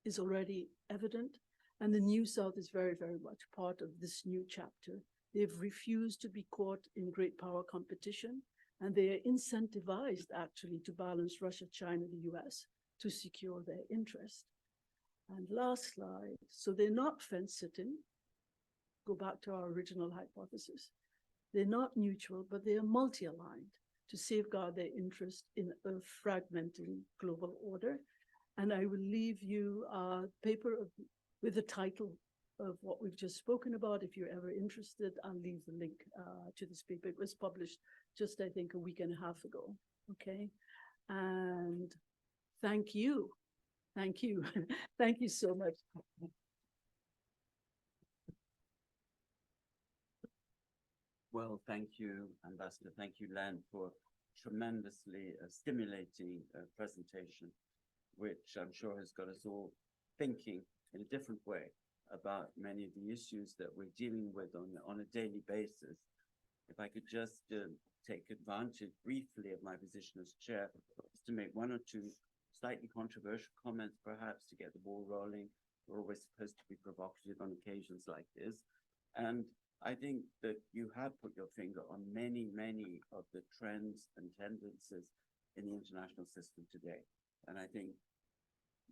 is already evident, and the New South is very, very much part of this new chapter. They've refused to be caught in great power competition, and they are incentivized actually to balance Russia, China, the US to secure their interest. And last slide, so they're not fence sitting. Go back to our original hypothesis. They're not neutral, but they are multi-aligned to safeguard their interest in a fragmenting global order. And I will leave you a paper with the title of what we've just spoken about. If you're ever interested, I'll leave the link to this paper. It was published just, I think, a week and a half ago. Okay. And thank you. Thank you. Thank you so much. Well, thank you, Ambassador. Thank you, Len, for tremendously stimulating presentation, which I'm sure has got us all thinking in a different way about many of the issues that we're dealing with on a daily basis. If I could just take advantage briefly of my position as chair, just to make one or two slightly controversial comments, perhaps, to get the ball rolling. We're always supposed to be provocative on occasions like this. And I think that you have put your finger on many, many of the trends and tendencies in the international system today. And I think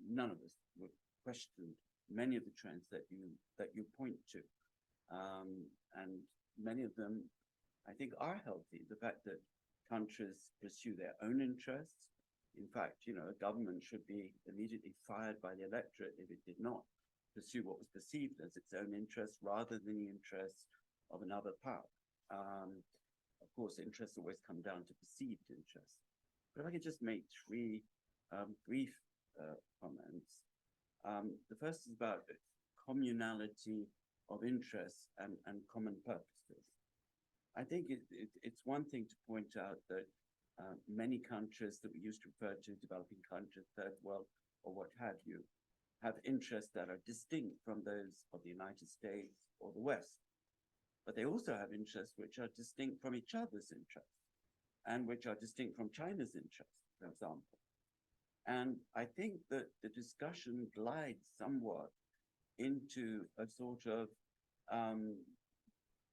none of us would question many of the trends that you point to. And many of them, I think, are healthy. The fact that countries pursue their own interests. In fact, you know, a government should be immediately fired by the electorate if it did not pursue what was perceived as its own interests rather than the interests of another power. Of course, interests always come down to perceived interests. But if I could just make three brief comments. The first is about communality of interests and common purposes. I think it's one thing to point out that many countries that we used to refer to, developing countries, third world, or what have you, have interests that are distinct from those of the United States or the West. But they also have interests which are distinct from each other's interests and which are distinct from China's interests, for example. And I think that the discussion glides somewhat into a sort of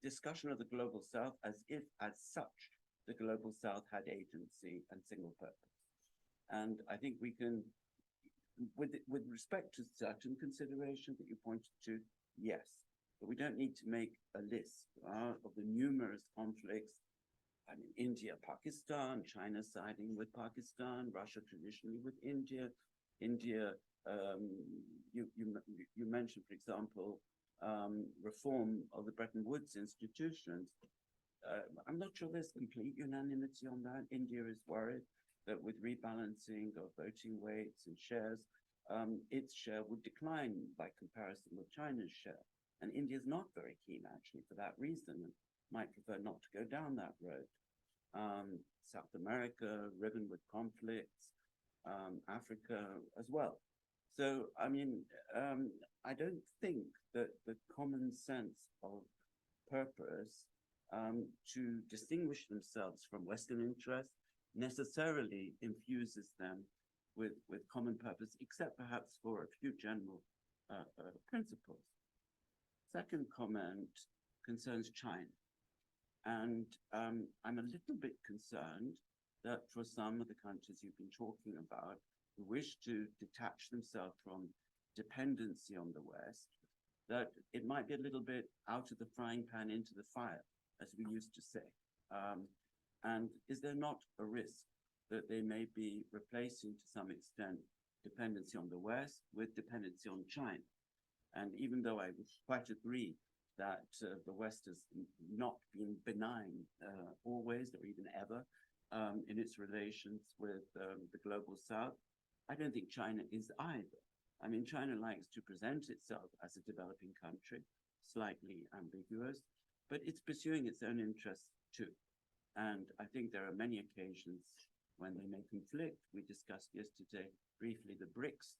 discussion of the global south as if, as such, the global south had agency and single purpose. And I think we can, with respect to certain considerations that you pointed to, yes, but we don't need to make a list of the numerous conflicts. I mean, India, Pakistan, China siding with Pakistan, Russia traditionally with India. India, you mentioned, for example, reform of the Bretton Woods institutions. I'm not sure there's complete unanimity on that. India is worried that with rebalancing of voting weights and shares, its share would decline by comparison with China's share. And India is not very keen, actually, for that reason, and might prefer not to go down that road. South America, riven with conflicts, Africa as well. So, I mean, I don't think that the common sense of purpose to distinguish themselves from Western interests necessarily infuses them with common purpose, except perhaps for a few general principles. Second comment concerns China. And I'm a little bit concerned that for some of the countries you've been talking about who wish to detach themselves from dependency on the West, that it might be a little bit out of the frying pan into the fire, as we used to say. And is there not a risk that they may be replacing to some extent dependency on the West with dependency on China? And even though I would quite agree that the West has not been benign always or even ever in its relations with the global South, I don't think China is either. I mean, China likes to present itself as a developing country, slightly ambiguous, but it's pursuing its own interests too. And I think there are many occasions when they may conflict. We discussed yesterday briefly the BRICS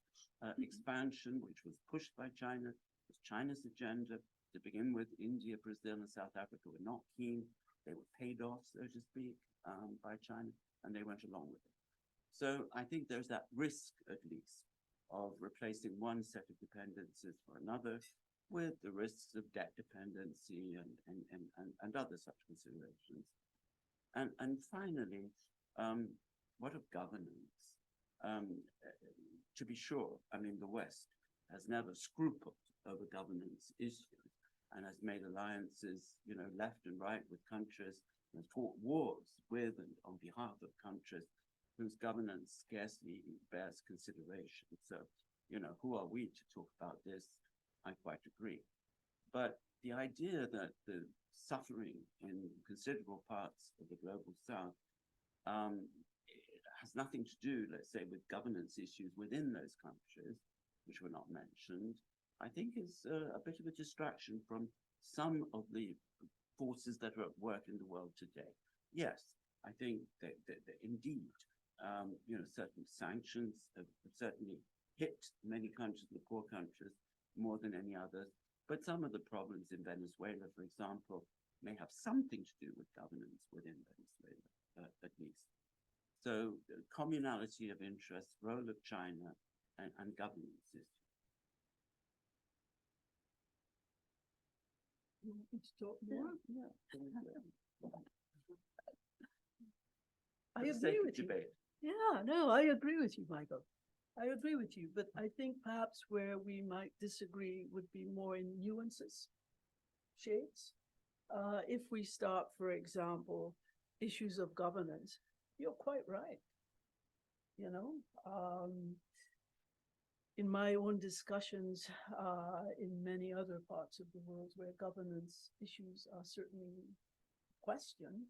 expansion, which was pushed by China. It was China's agenda. To begin with, India, Brazil, and South Africa were not keen. They were paid off, so to speak, by China, and they went along with it. So I think there's that risk, at least, of replacing one set of dependencies for another, with the risks of debt dependency and other such considerations. And finally, what of governance? To be sure, I mean, the West has never scrupled over governance issues and has made alliances, you know, left and right with countries and fought wars with and on behalf of countries whose governance scarcely bears consideration. So, you know, who are we to talk about this? I quite agree. But the idea that the suffering in considerable parts of the global South has nothing to do, let's say, with governance issues within those countries, which were not mentioned, I think is a bit of a distraction from some of the forces that are at work in the world today. Yes, I think that indeed, you know, certain sanctions have certainly hit many countries, the poor countries, more than any others. But some of the problems in Venezuela, for example, may have something to do with governance within Venezuela, at least. So communality of interest, role of China, and governance issues. You want me to talk more? Yeah. I agree with you. Debate. Yeah, no, I agree with you, Michael. I agree with you, but I think perhaps where we might disagree would be more in nuances, shades. If we start, for example, issues of governance, you're quite right. You know, in my own discussions in many other parts of the world where governance issues are certainly questioned,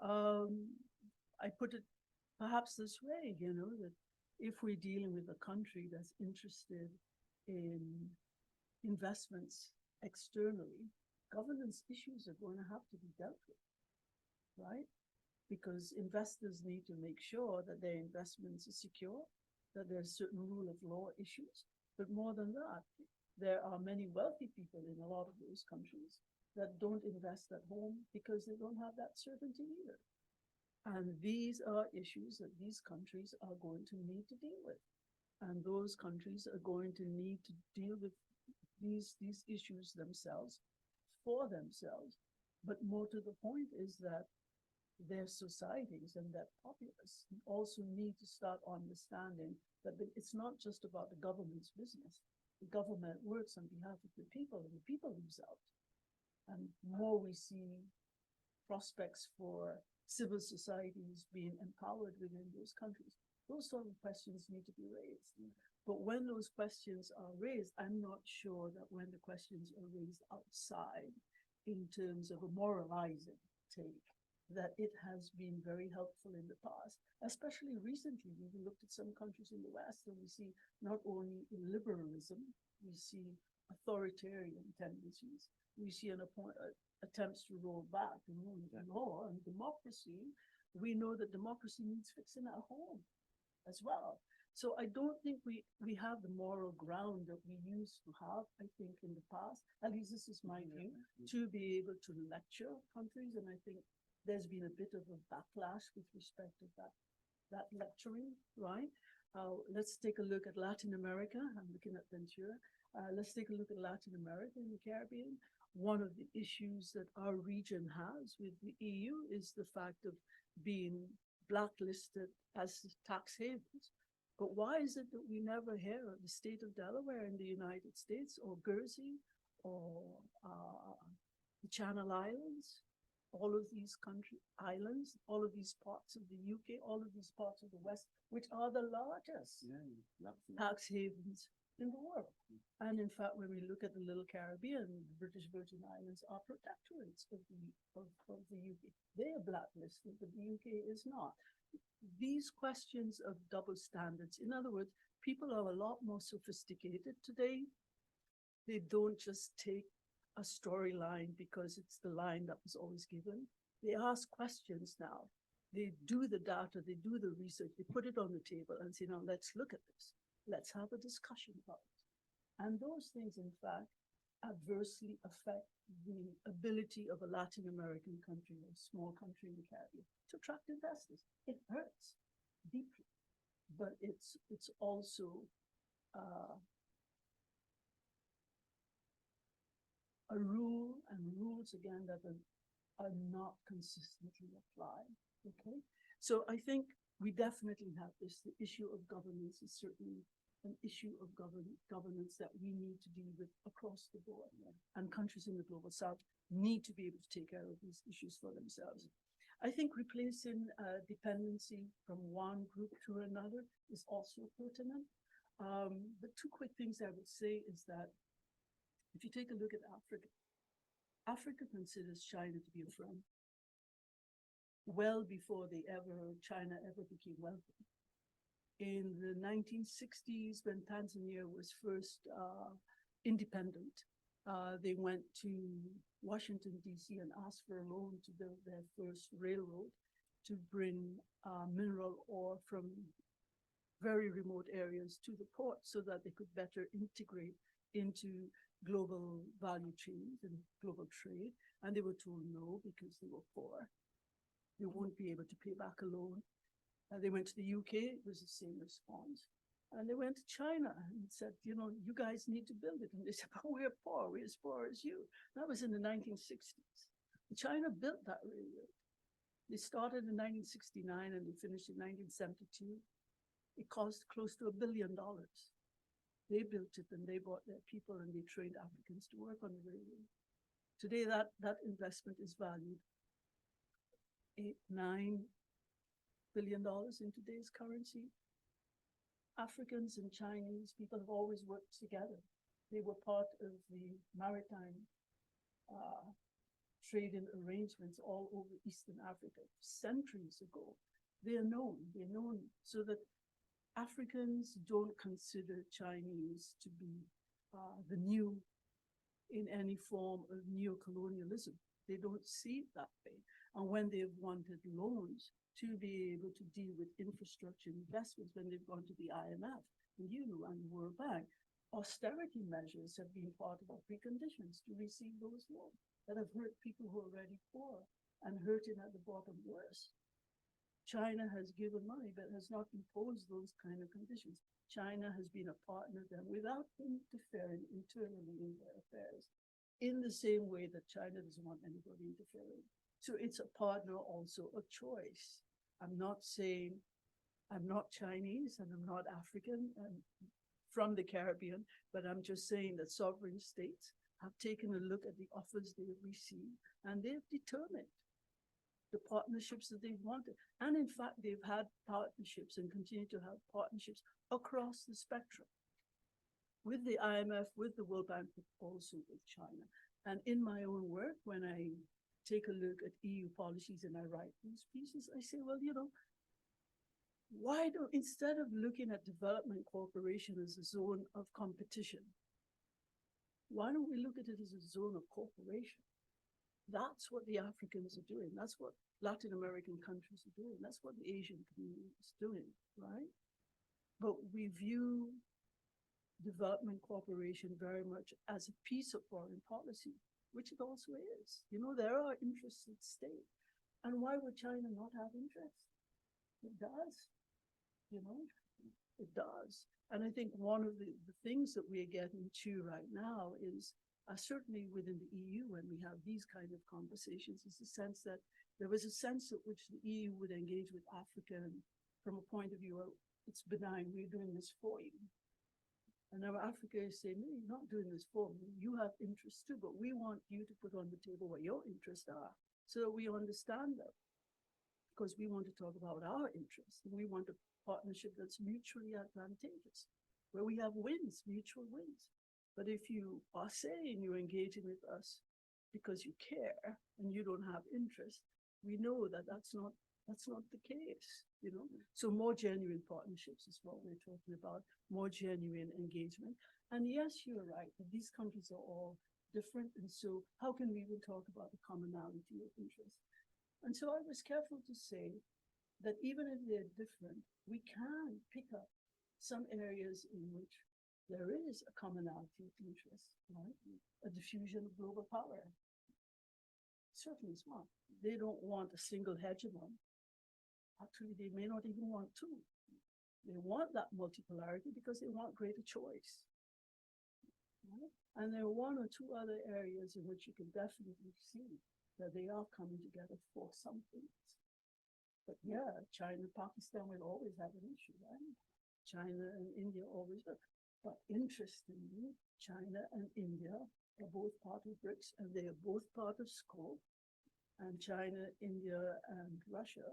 I put it perhaps this way, you know, that if we're dealing with a country that's interested in investments externally, governance issues are going to have to be dealt with, right? Because investors need to make sure that their investments are secure, that there's certain rule of law issues. But more than that, there are many wealthy people in a lot of those countries that don't invest at home because they don't have that certainty either. And these are issues that these countries are going to need to deal with. And those countries are going to need to deal with these issues themselves, for themselves, But more to the point is that their societies and their populace also need to start understanding that it's not just about the government's business. The government works on behalf of the people, and the people lose out. And more we see prospects for civil societies being empowered within those countries, those sort of questions need to be raised. But when those questions are raised, I'm not sure that when the questions are raised outside in terms of a moralizing take, that it has been very helpful in the past, especially recently. We looked at some countries in the West and we see not only liberalism, we see authoritarian tendencies, we see attempts to roll back the rule of law and democracy. We know that democracy needs fixing at home as well. So I don't think we have the moral ground that we used to have, I think, in the past. At least this is my view, to be able to lecture countries. And I think there's been a bit of a backlash with respect to that lecturing, right? Let's take a look at Latin America. I'm looking at Ventura. Let's take a look at Latin America and the Caribbean. One of the issues that our region has with the EU is the fact of being blacklisted as tax havens. But why is it that we never hear of the state of Delaware in the United States, or Guernsey, or the Channel Islands, all of these islands, all of these parts of the UK, all of these parts of the West, which are the largest tax havens in the world. And in fact, when we look at the little Caribbean, the British Virgin Islands are protectorates of the UK. They are blacklisted, but the UK is not. These questions of double standards, in other words, people are a lot more sophisticated today. They don't just take a storyline because it's the line that was always given. They ask questions now. They do the data, they do the research, they put it on the table and say, now let's look at this. Let's have a discussion about it. And those things, in fact, adversely affect the ability of a Latin American country, a small country in the Caribbean, to attract investors. It hurts deeply, but it's also a rule, and rules again that are not consistently applied. Okay, so I think we definitely have this. The issue of governance is certainly an issue of governance that we need to deal with across the board. And countries in the global south need to be able to take care of these issues for themselves. I think replacing dependency from one group to another is also pertinent. But two quick things I would say is that if you take a look at Africa, Africa considers China to be a friend well before China ever became wealthy. In the 1960s, when Tanzania was first independent, they went to Washington, D.C. and asked for a loan to build their first railroad to bring mineral ore from very remote areas to the port so that they could better integrate into global value chains and global trade. And they were told no, because they were poor. They won't be able to pay back a loan. They went to the UK, it was the same response. And they went to China and said, you know, you guys need to build it. And they said, but we're poor, we're as poor as you. That was in the 1960s. China built that railroad. They started in 1969 and they finished in 1972. It cost close to $1 billion. They built it and they brought their people and they trained Africans to work on the railroad. Today, that investment is valued $8-9 billion in today's currency. Africans and Chinese people have always worked together. They were part of the maritime trading arrangements all over Eastern Africa centuries ago. They're known so that Africans don't consider Chinese to be the new in any form of neocolonialism. They don't see it that way. And when they've wanted loans to be able to deal with infrastructure investments, when they've gone to the IMF and and the World Bank, austerity measures have been part of the preconditions to receive those loans that have hurt people who are already poor and hurting at the bottom worse. China has given money, but has not imposed those kind of conditions. China has been a partner then without interfering internally in their affairs. in the same way that China doesn't want anybody interfering. So it's a partner also of choice. I'm not saying I'm not Chinese and I'm not African and from the Caribbean, but I'm just saying that sovereign states have taken a look at the offers they have received and they've determined the partnerships that they wanted. And in fact, they've had partnerships and continue to have partnerships across the spectrum with the IMF, with the World Bank, but also with China. And in my own work, when I take a look at EU policies and I write these pieces, I say, well, you know, why don't, instead of looking at development cooperation as a zone of competition, why don't we look at it as a zone of cooperation? That's what the Africans are doing. That's what Latin American countries are doing. That's what the Asian community is doing, right? But we view development cooperation very much as a piece of foreign policy, which it also is. You know, there are interests at stake. And why would China not have interest? It does, you know, it does. And I think one of the things that we are getting to right now is, certainly within the EU, when we have these kind of conversations, is the sense that there was a sense at which the EU would engage with Africa from a point of view of, it's benign, we're doing this for you. And now Africa is saying, no, you're not doing this for me. You have interests too, but we want you to put on the table what your interests are so that we understand them. Because we want to talk about our interests. And we want a partnership that's mutually advantageous, where we have wins, mutual wins. But if you are saying you're engaging with us because you care and you don't have interest, we know that that's not the case, you know. So more genuine partnerships is what we're talking about, more genuine engagement. And yes, you're right, that these countries are all different. And so how can we even talk about the commonality of interest? And so I was careful to say that even if they're different, we can pick up some areas in which there is a commonality of interest, right? A diffusion of global power. Certainly is one. They don't want a single hegemon. Actually, they may not even want two. They want that multipolarity because they want greater choice. Right? And there are one or two other areas in which you can definitely see that they are coming together for something. But yeah, China and Pakistan will always have an issue, right? China and India always will. But interestingly, China and India are both part of BRICS and they are both part of SCORE. And China, India, and Russia,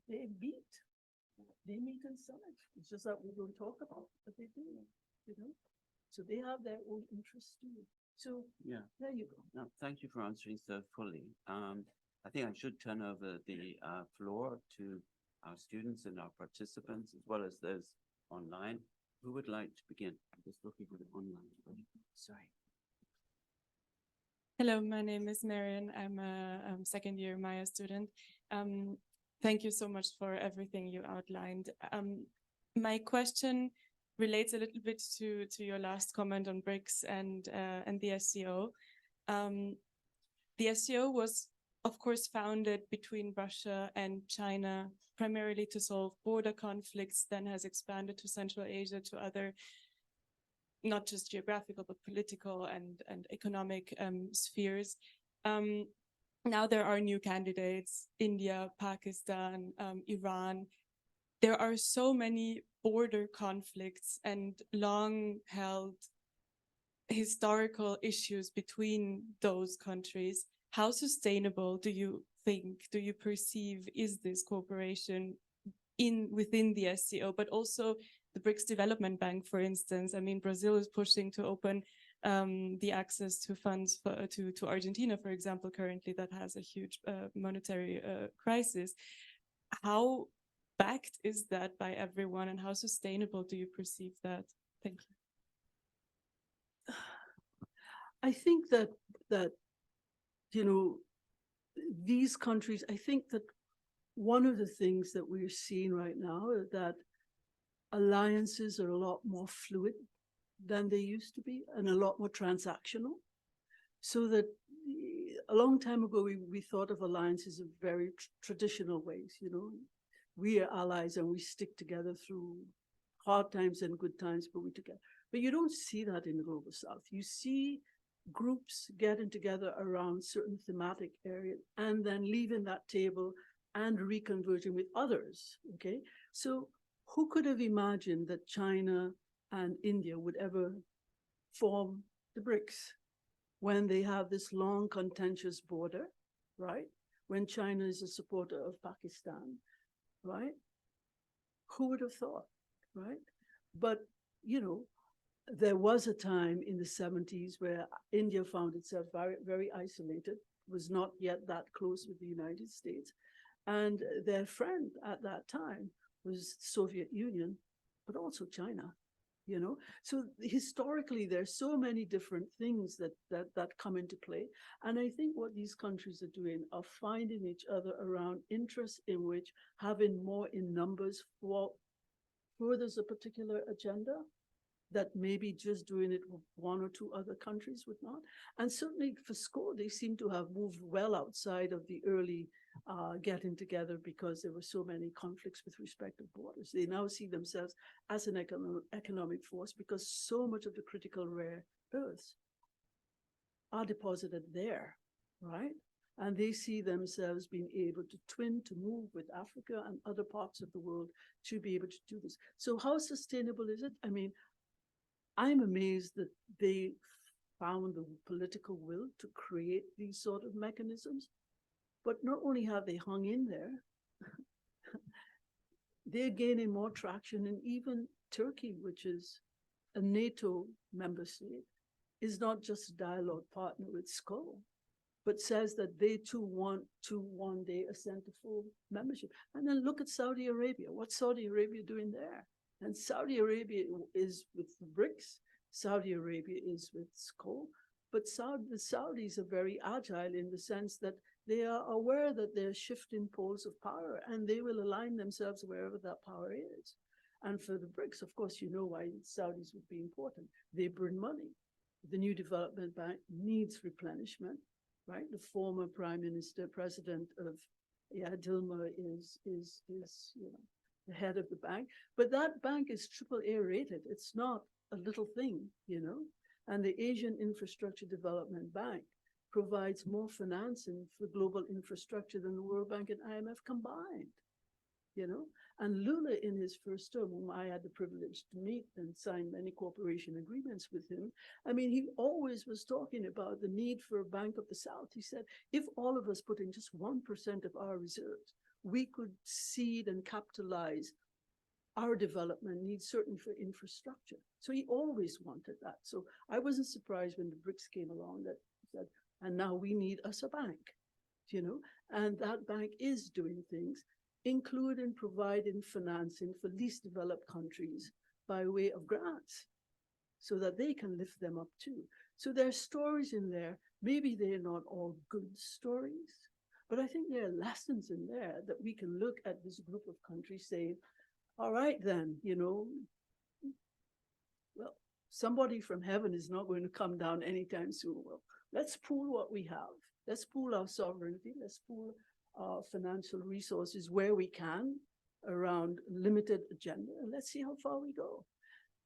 they meet. They meet in summit. It's just that we don't talk about it, but they do, you know. So they have their own interests too. So yeah, there you go. No, thank you for answering so fully. I think I should turn over the floor to our students and our participants, as well as those online. Who would like to begin? I'm just looking for the online. Sorry. Hello, my name is Marion. I'm a second year Maya student. Thank you so much for everything you outlined. My question relates a little bit to your last comment on BRICS and the SCO. The SCO was, of course, founded between Russia and China, primarily to solve border conflicts, then has expanded to Central Asia, to other, not just geographical, but political and economic spheres. Now there are new candidates, India, Pakistan, Iran. There are so many border conflicts and long-held historical issues between those countries. How sustainable do you think, do you perceive, is this cooperation within the SCO, but also the BRICS Development Bank, for instance? I mean, Brazil is pushing to open the access to funds to Argentina, for example, currently that has a huge monetary crisis. How backed is that by everyone, and how sustainable do you perceive that? Thank you. I think that you know, these countries, I think that one of the things that we're seeing right now is that alliances are a lot more fluid than they used to be and a lot more transactional. So that a long time ago, we thought of alliances in very traditional ways, you know. We are allies and we stick together through hard times and good times, but we together. But you don't see that in the Global South. You see groups getting together around certain thematic areas and then leaving that table and reconverging with others, okay? So who could have imagined that China and India would ever form the BRICS when they have this long contentious border, right? When China is a supporter of Pakistan, right? Who would have thought, right? But, you know, there was a time in the 70s where India found itself very, very isolated, was not yet that close with the United States. And their friend at that time was Soviet Union, but also China, you know? So historically, there's so many different things that come into play. And I think what these countries are doing are finding each other around interests in which having more in numbers furthers a particular agenda that maybe just doing it with one or two other countries would not. And certainly for SCO, they seem to have moved well outside of the early getting together because there were so many conflicts with respect to borders. They now see themselves as an economic force because so much of the critical rare earths are deposited there, right? And they see themselves being able to twin, to move with Africa and other parts of the world to be able to do this. So how sustainable is it? I mean, I'm amazed that they found the political will to create these sort of mechanisms. But not only have they hung in there, they're gaining more traction. And even Turkey, which is a NATO member state, is not just a dialogue partner with SCO, but says that they too want to one day ascend to full membership. And then look at Saudi Arabia. What's Saudi Arabia doing there? And Saudi Arabia is with the BRICS. Saudi Arabia is with SCO. But the Saudis are very agile in the sense that they are aware that they're shifting poles of power and they will align themselves wherever that power is. And for the BRICS, of course, you know why Saudis would be important. They bring money. The new development bank needs replenishment, right? The former prime minister, president of Dilma is you know, the head of the bank. But that bank is AAA rated. It's not a little thing, you know? And the Asian Infrastructure Development Bank provides more financing for global infrastructure than the World Bank and IMF combined, you know? And Lula, in his first term, whom I had the privilege to meet and sign many cooperation agreements with him, I mean, he always was talking about the need for a Bank of the South. He said, if all of us put in just 1% of our reserves, we could seed and capitalize our development needs, certainly for infrastructure. So he always wanted that. So I wasn't surprised when the BRICS came along that said, and now we need us a bank, you know, and that bank is doing things, including providing financing for least developed countries by way of grants so that they can lift them up too. So there are stories in there. Maybe they're not all good stories, but I think there are lessons in there that we can look at this group of countries saying, all right, then, you know, well, somebody from heaven is not going to come down anytime soon. Well, let's pool what we have. Let's pool our sovereignty. Let's pool our financial resources where we can around limited agenda. And let's see how far we go.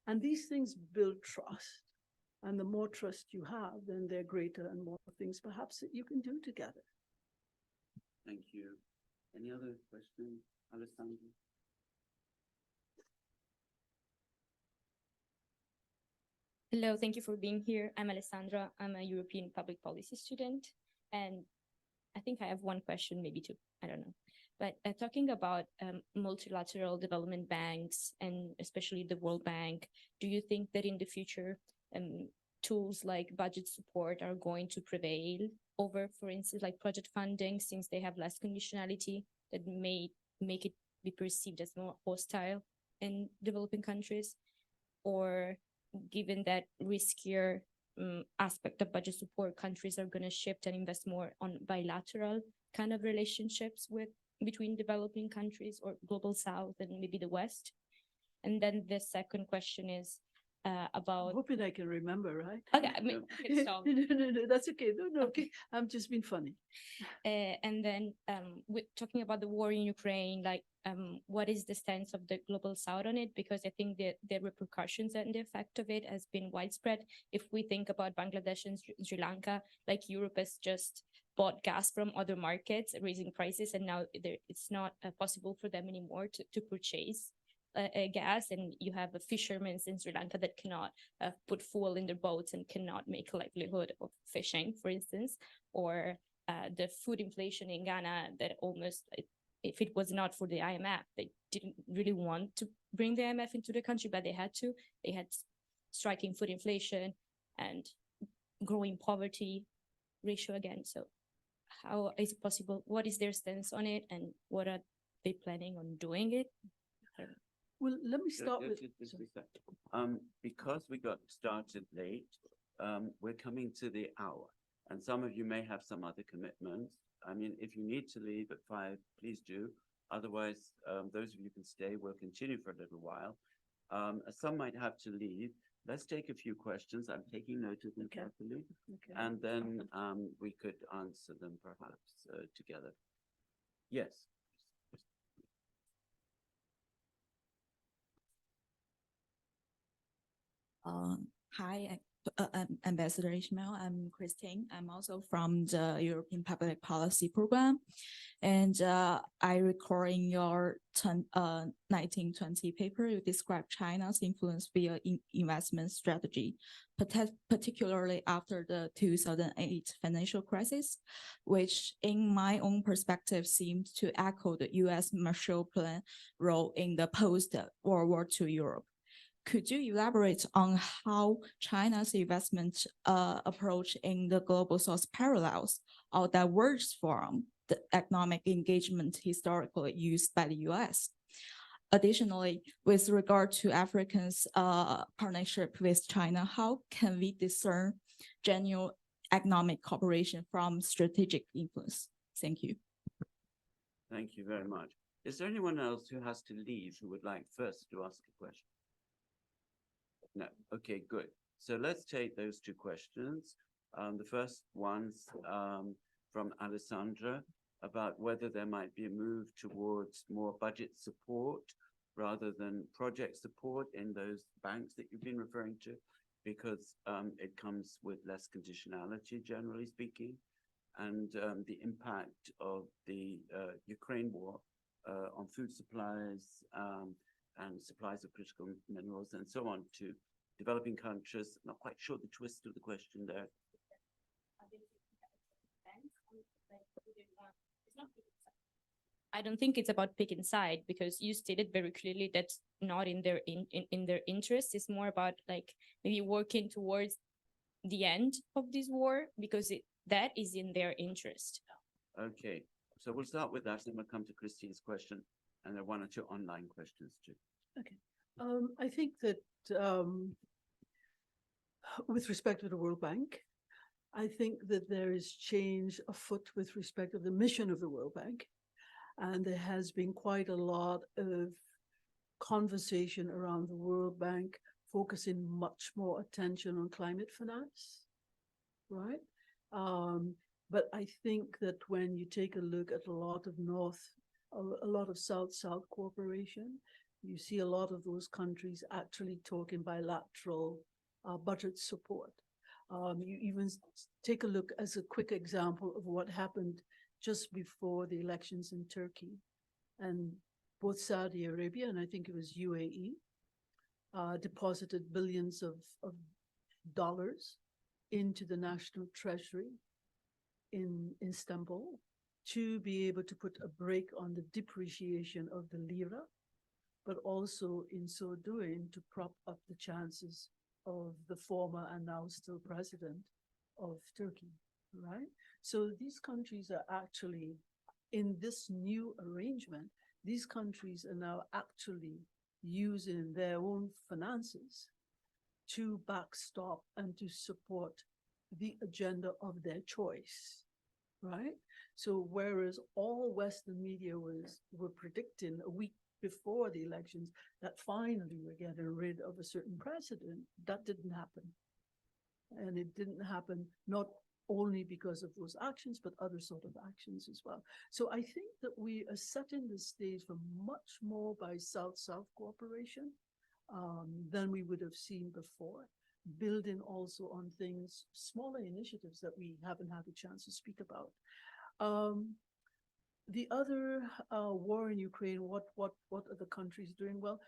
And these things build trust. And the more trust you have, then there are greater and more things perhaps that you can do together. Thank you. Any other questions, Alessandra? Hello, thank you for being here. I'm Alessandra. I'm a European public policy student. And I think I have one question, maybe two, I don't know. But talking about multilateral development banks, and especially the World Bank, do you think that in the future, tools like budget support are going to prevail over, for instance, like project funding, since they have less conditionality that may make it be perceived as more hostile in developing countries? Or given that riskier aspect of budget support, countries are going to shift and invest more on bilateral kind of relationships between developing countries or global South and maybe the West? And then the second question is, I'm about. hoping I can remember, right? Okay, I mean, it's all- No, that's okay. No, okay. Okay. I'm just being funny. And then we're talking about the war in Ukraine, like what is the stance of the global South on it? Because I think the repercussions and the effect of it has been widespread. If we think about Bangladesh and Sri Lanka, like Europe has just bought gas from other markets, raising prices, and now it's not possible for them anymore to purchase gas, and you have fishermen in Sri Lanka that cannot put fuel in their boats and cannot make a livelihood of fishing, for instance, or the food inflation in Ghana that almost, if it was not for the IMF, they didn't really want to bring the IMF into the country, but they had to. They had striking food inflation and growing poverty ratio again. So how is it possible? What is their stance on it, and what are they planning on doing it? Well, let me start with. Just a sec. Because we got started late, we're coming to the hour, and some of you may have some other commitments. I mean, if you need to leave at 5, please do. Otherwise, those of you can stay. We'll continue for a little while. Some might have to leave. Let's take a few questions. I'm taking note of them Okay. carefully, Okay. and then we could answer them perhaps together. Yes. Hi, Ambassador Ishmael. I'm Christine. I'm also from the European Public Policy Program. And I recall in your 1920 paper, you describe China's influence via investment strategy, particularly after the 2008 financial crisis, which in my own perspective seems to echo the US Marshall Plan role in the post-World War II Europe. Could you elaborate on how China's investment approach in the global south parallels or diverges from the economic engagement historically used by the US? Additionally, with regard to Africa's partnership with China, how can we discern genuine economic cooperation from strategic influence? Thank you. Thank you very much. Is there anyone else who has to leave who would like first to ask a question? No. Okay, good. So let's take those two questions. The first one's from Alessandra about whether there might be a move towards more budget support rather than project support in those banks that you've been referring to, because it comes with less conditionality, generally speaking, and the impact of the Ukraine war on food supplies and supplies of critical minerals and so on to developing countries. Not quite sure the twist of the question there. I don't think it's about picking side, because you stated very clearly that's not in their in their interest. It's more about like maybe working towards the end of this war, because that is in their interest. Okay, so we'll start with that, and we'll come to Christine's question, and there are 1 or 2 online questions too. Okay. I think that with respect to the World Bank, I think that there is change afoot with respect to the mission of the World Bank. And there has been quite a lot of conversation around the World Bank focusing much more attention on climate finance, right? But I think that when you take a look at a lot of South-South cooperation, you see a lot of those countries actually talking bilateral budget support. You even take a look as a quick example of what happened just before the elections in Turkey, and both Saudi Arabia and I think it was UAE deposited billions of dollars into the national treasury in Istanbul to be able to put a brake on the depreciation of the lira, but also in so doing to prop up the chances of the former and now still president of Turkey, right? So these countries are actually, in this new arrangement, these countries are now actually using their own finances to backstop and to support the agenda of their choice, right? So whereas all Western media were predicting a weak before the elections that finally we're getting rid of a certain president. That didn't happen. And it didn't happen not only because of those actions, but other sort of actions as well. So I think that we are setting the stage for much more by South-South cooperation than we would have seen before, building also on things, smaller initiatives that we haven't had a chance to speak about. The other war in Ukraine, what are the countries doing? Well,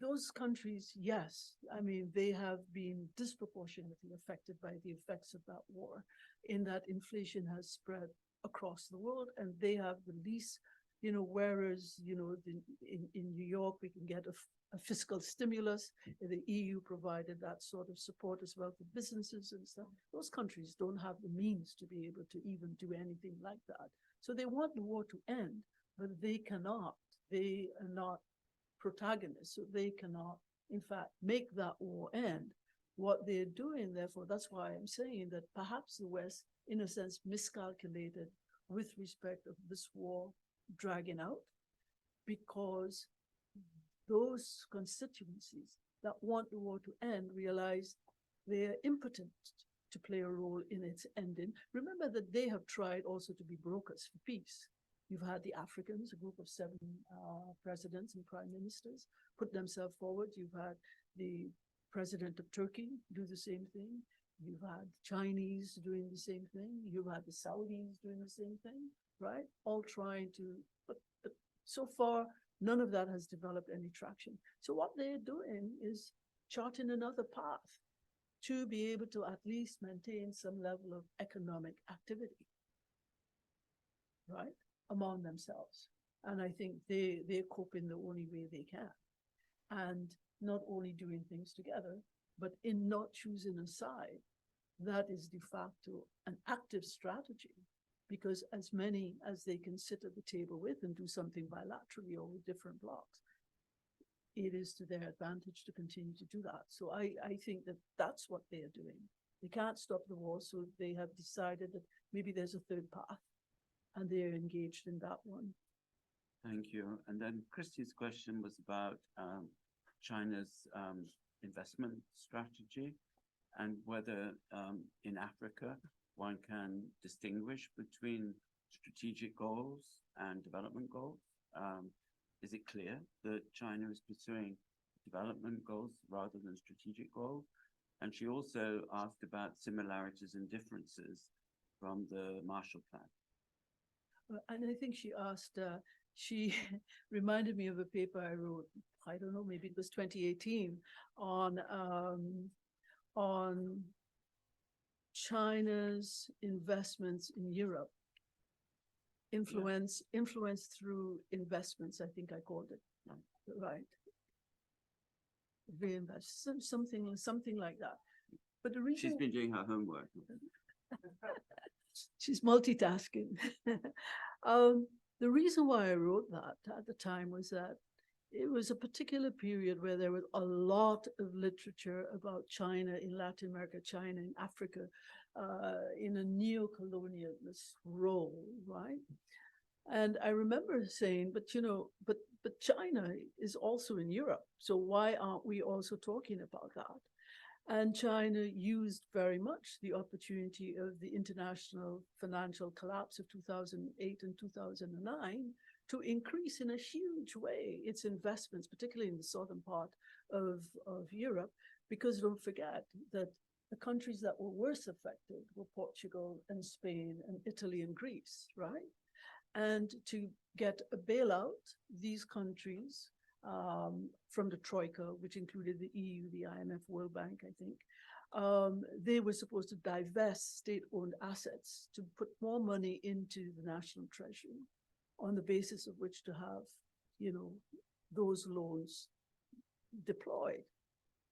those countries, yes, I mean, they have been disproportionately affected by the effects of that war, in that inflation has spread across the world, and they have the least, whereas, in New York, we can get a fiscal stimulus, the EU provided that sort of support as well for businesses and stuff. Those countries don't have the means to be able to even do anything like that. So they want the war to end, but they cannot. They are not protagonists, so they cannot, in fact, make that war end. What they're doing, therefore, that's why I'm saying that perhaps the West, in a sense, miscalculated with respect of this war dragging out, because those constituencies that want the war to end realize they're impotent to play a role in its ending. Remember that they have tried also to be brokers for peace. You've had the Africans, a group of 7 presidents and prime ministers, put themselves forward. You've had the president of Turkey do the same thing. You've had Chinese doing the same thing. You've had the Saudis doing the same thing, right? All trying to, but so far, none of that has developed any traction. So what they're doing is charting another path to be able to at least maintain some level of economic activity, right, among themselves. And I think they're coping the only way they can. And not only doing things together, but in not choosing a side, that is de facto an active strategy, because as many as they can sit at the table with and do something bilaterally or with different blocs, it is to their advantage to continue to do that. So I think that that's what they're doing. They can't stop the war, so they have decided that maybe there's a third path, and they're engaged in that one. Thank you. And then Christy's question was about China's investment strategy and whether in Africa one can distinguish between strategic goals and development goals. Is it clear that China is pursuing development goals rather than strategic goals? And she also asked about similarities and differences from the Marshall Plan. And I think she asked, she reminded me of a paper I wrote, I don't know, maybe it was 2018, on China's investments in Europe. Influence through investments, I think I called it. Right. Reinvest, something like that. But the reason She's been doing her homework. She's multitasking. The reason why I wrote that at the time was that it was a particular period where there was a lot of literature about China in Latin America, China in Africa, in a neo-colonialist role, right? And I remember saying, but China is also in Europe, so why aren't we also talking about that? And China used very much the opportunity of the international financial collapse of 2008 and 2009 to increase in a huge way its investments, particularly in the southern part of Europe, because don't forget that the countries that were worse affected were Portugal and Spain and Italy and Greece, right? And to get a bailout, these countries from the Troika, which included the EU, the IMF, World Bank, I think, they were supposed to divest state-owned assets to put more money into the national treasury on the basis of which to have, those loans deployed.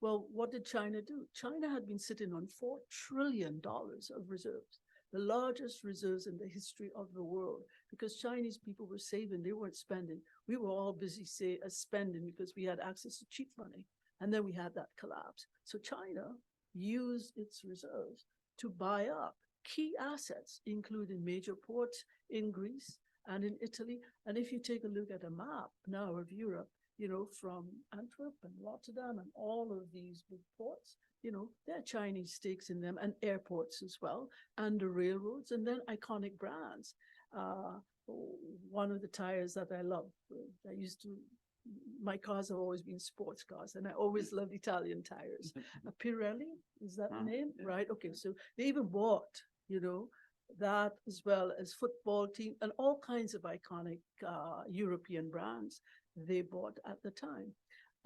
Well, what did China do? China had been sitting on $4 trillion of reserves, the largest reserves in the history of the world, because Chinese people were saving, they weren't spending. We were all busy spending because we had access to cheap money. And then we had that collapse. So China used its reserves to buy up key assets, including major ports in Greece and in Italy. And if you take a look at a map now of Europe, you know, from Antwerp and Rotterdam and all of these big ports, you know, there are Chinese stakes in them, and airports as well, and the railroads, and then iconic brands. One of the tires that I love, my cars have always been sports cars, and I always loved Italian tires. Pirelli, is that the name? Yeah. Right, okay, so they even bought, you know, that as well as football team and all kinds of iconic European brands they bought at the time.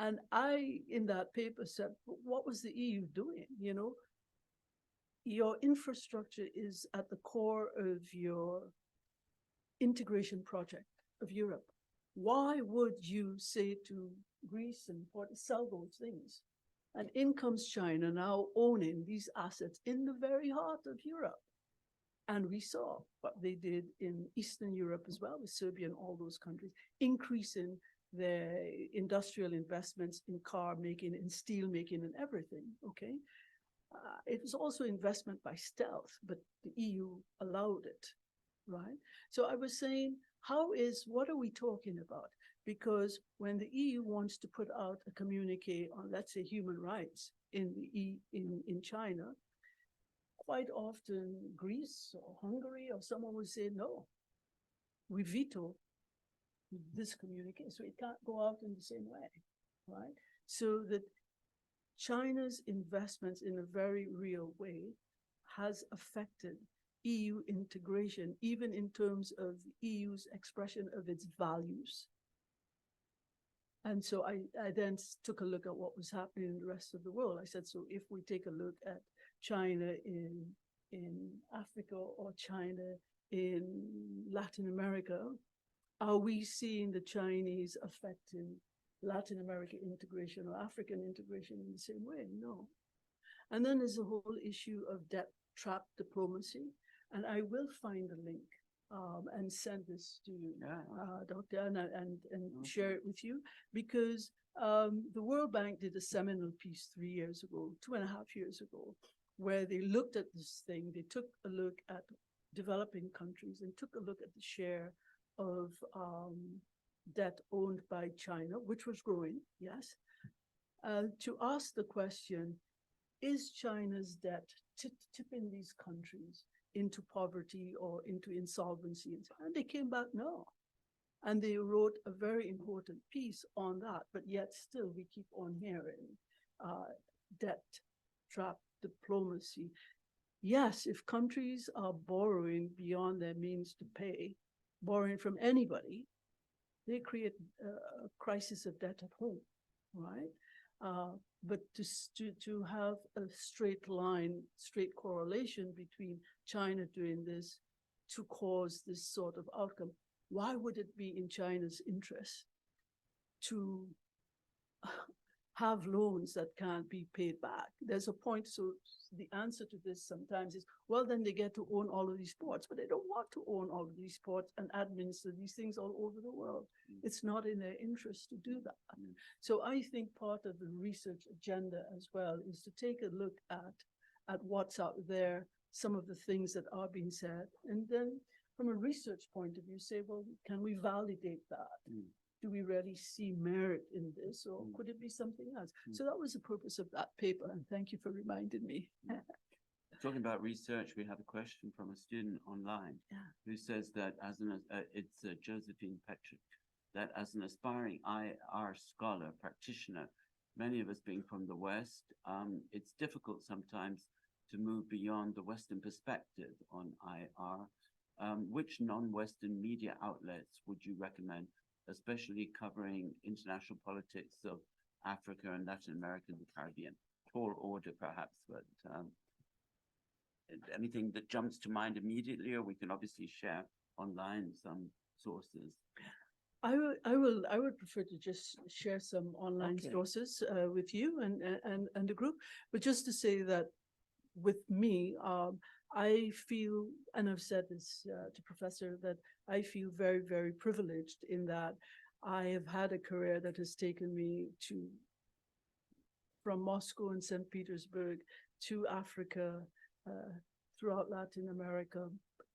And I, in that paper, said, what was the EU doing? You know, your infrastructure is at the core of your integration project of Europe. Why would you say to Greece and sell those things? And in comes China now owning these assets in the very heart of Europe. And we saw what they did in Eastern Europe as well, with Serbia and all those countries, increasing their industrial investments in car making, in steel making, and everything, okay? It was also investment by stealth, but the EU allowed it, right? So I was saying, what are we talking about? Because when the EU wants to put out a communique on, let's say, human rights in China, quite often Greece or Hungary or someone would say, no, we veto this communique, so it can't go out in the same way, right? So that China's investments in a very real way has affected EU integration, even in terms of EU's expression of its values. And so I then took a look at what was happening in the rest of the world. I said, so if we take a look at China in Africa or China in Latin America, are we seeing the Chinese affecting Latin America integration or African integration in the same way? No. And then there's a whole issue of debt trap diplomacy. And I will find a link and send this to Dr. Anna and share it with you, because the World Bank did a seminal piece 3 years ago, 2.5 years ago, where they looked at this thing. They took a look at developing countries and took a look at the share of debt owned by China, which was growing, yes, to ask the question, is China's debt tipping these countries into poverty or into insolvency? And they came back, no. And they wrote a very important piece on that, but yet still we keep on hearing debt trap diplomacy. Yes, if countries are borrowing beyond their means to pay, borrowing from anybody, they create a crisis of debt at home, right? But to have a straight line, straight correlation between China doing this to cause this sort of outcome, why would it be in China's interest to have loans that can't be paid back? There's a point, so the answer to this sometimes is, well, then they get to own all of these ports, but they don't want to own all of these ports and administer these things all over the world. It's not in their interest to do that. So I think part of the research agenda as well is to take a look at what's out there, some of the things that are being said, and then from a research point of view, say, well, can we validate that? Do we really see merit in this, or could it be something else? So that was the purpose of that paper, and thank you for reminding me. Talking about research, we have a question from a student online who says that it's Josephine Patrick, that as an aspiring IR scholar practitioner, many of us being from the West, it's difficult sometimes to move beyond the Western perspective on IR. Which non-Western media outlets would you recommend, especially covering international politics of Africa and Latin America and the Caribbean? Tall order, perhaps, but anything that jumps to mind immediately, or we can obviously share online some sources. I would prefer to just share some online sources with you and the group, but just to say that with me, I feel, and I've said this to Professor, that I feel very, very privileged in that I have had a career that has taken me from Moscow and St. Petersburg to Africa, throughout Latin America,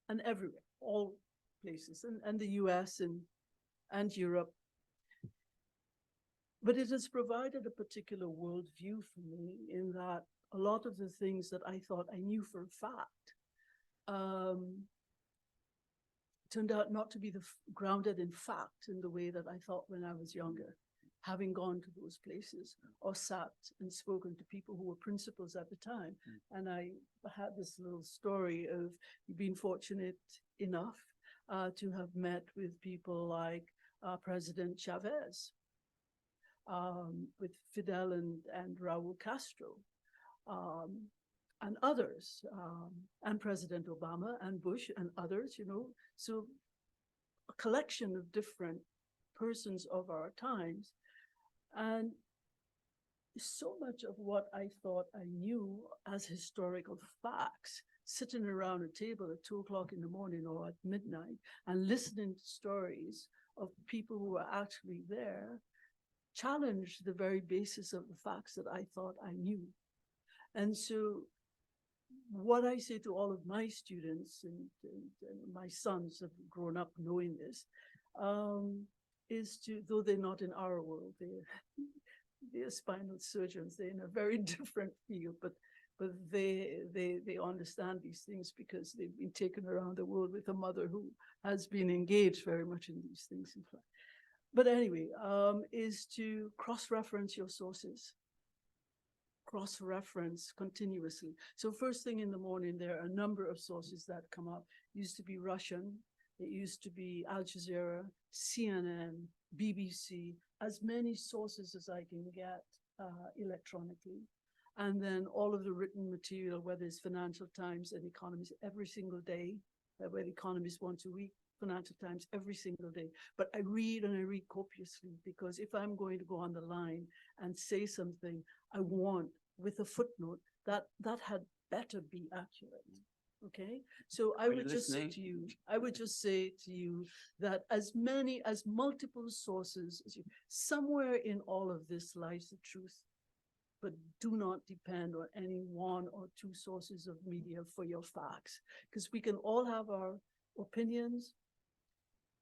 and everywhere, all places and the US and Europe. But it has provided a particular worldview for me in that a lot of the things that I thought I knew for a fact turned out not to be grounded in fact in the way that I thought when I was younger, having gone to those places or sat and spoken to people who were principals at the time. And I had this little story of being fortunate enough to have met with people like President Chavez, with Fidel and Raul Castro, and others, and President Obama and Bush and others, you know. So a collection of different persons of our times. And so much of what I thought I knew as historical facts, sitting around a table at 2 o'clock in the morning or at midnight and listening to stories of people who were actually there, challenged the very basis of the facts that I thought I knew. And so what I say to all of my students and my sons have grown up knowing this, is to, though they're not in our world, they're spinal surgeons, they're in a very different field, but they understand these things because they've been taken around the world with a mother who has been engaged very much in these things, in fact. But anyway, is to cross-reference your sources, cross-reference continuously. So first thing in the morning, there are a number of sources that come up. It used to be Russian, it used to be Al Jazeera, CNN, BBC, as many sources as I can get electronically. And then all of the written material, whether it's Financial Times and Economist, every single day, where the Economist once a week, Financial Times every single day. But I read and I read copiously, because if I'm going to go on the line and say something, I want, with a footnote, that had better be accurate. Okay, so I would just say to you, that as multiple sources as you, somewhere in all of this lies the truth, but do not depend on any one or two sources of media for your facts, because we can all have our opinions,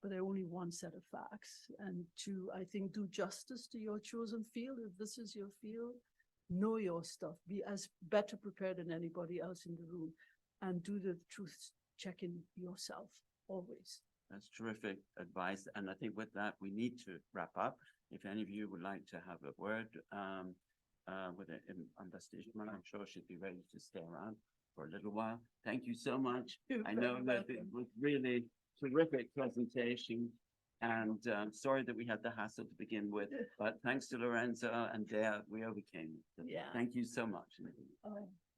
but they're only one set of facts. And to, I think, do justice to your chosen field, if this is your field, know your stuff, be as better prepared than anybody else in the room, and do the truth checking yourself always. That's terrific advice. And I think with that, we need to wrap up. If any of you would like to have a word with Ambassador Ishmael, I'm sure she'd be ready to stay around for a little while. Thank you so much. I know that it was really terrific presentation, and sorry that we had the hassle to begin with, but thanks to Lorenzo and Dea, we overcame it. Yeah. Thank you so much.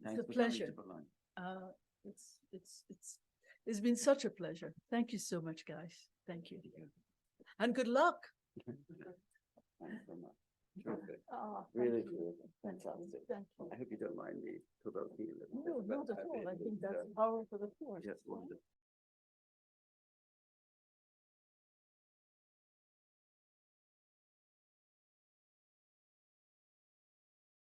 It's a pleasure. It's been such a pleasure. Thank you so much, guys. Thank you. And good luck. Thanks so much. Terrific. Really good. Fantastic. Thank you. I hope you don't mind me provoking a little No, bit. not at all. I think that's power for the force. Yes, wonderful.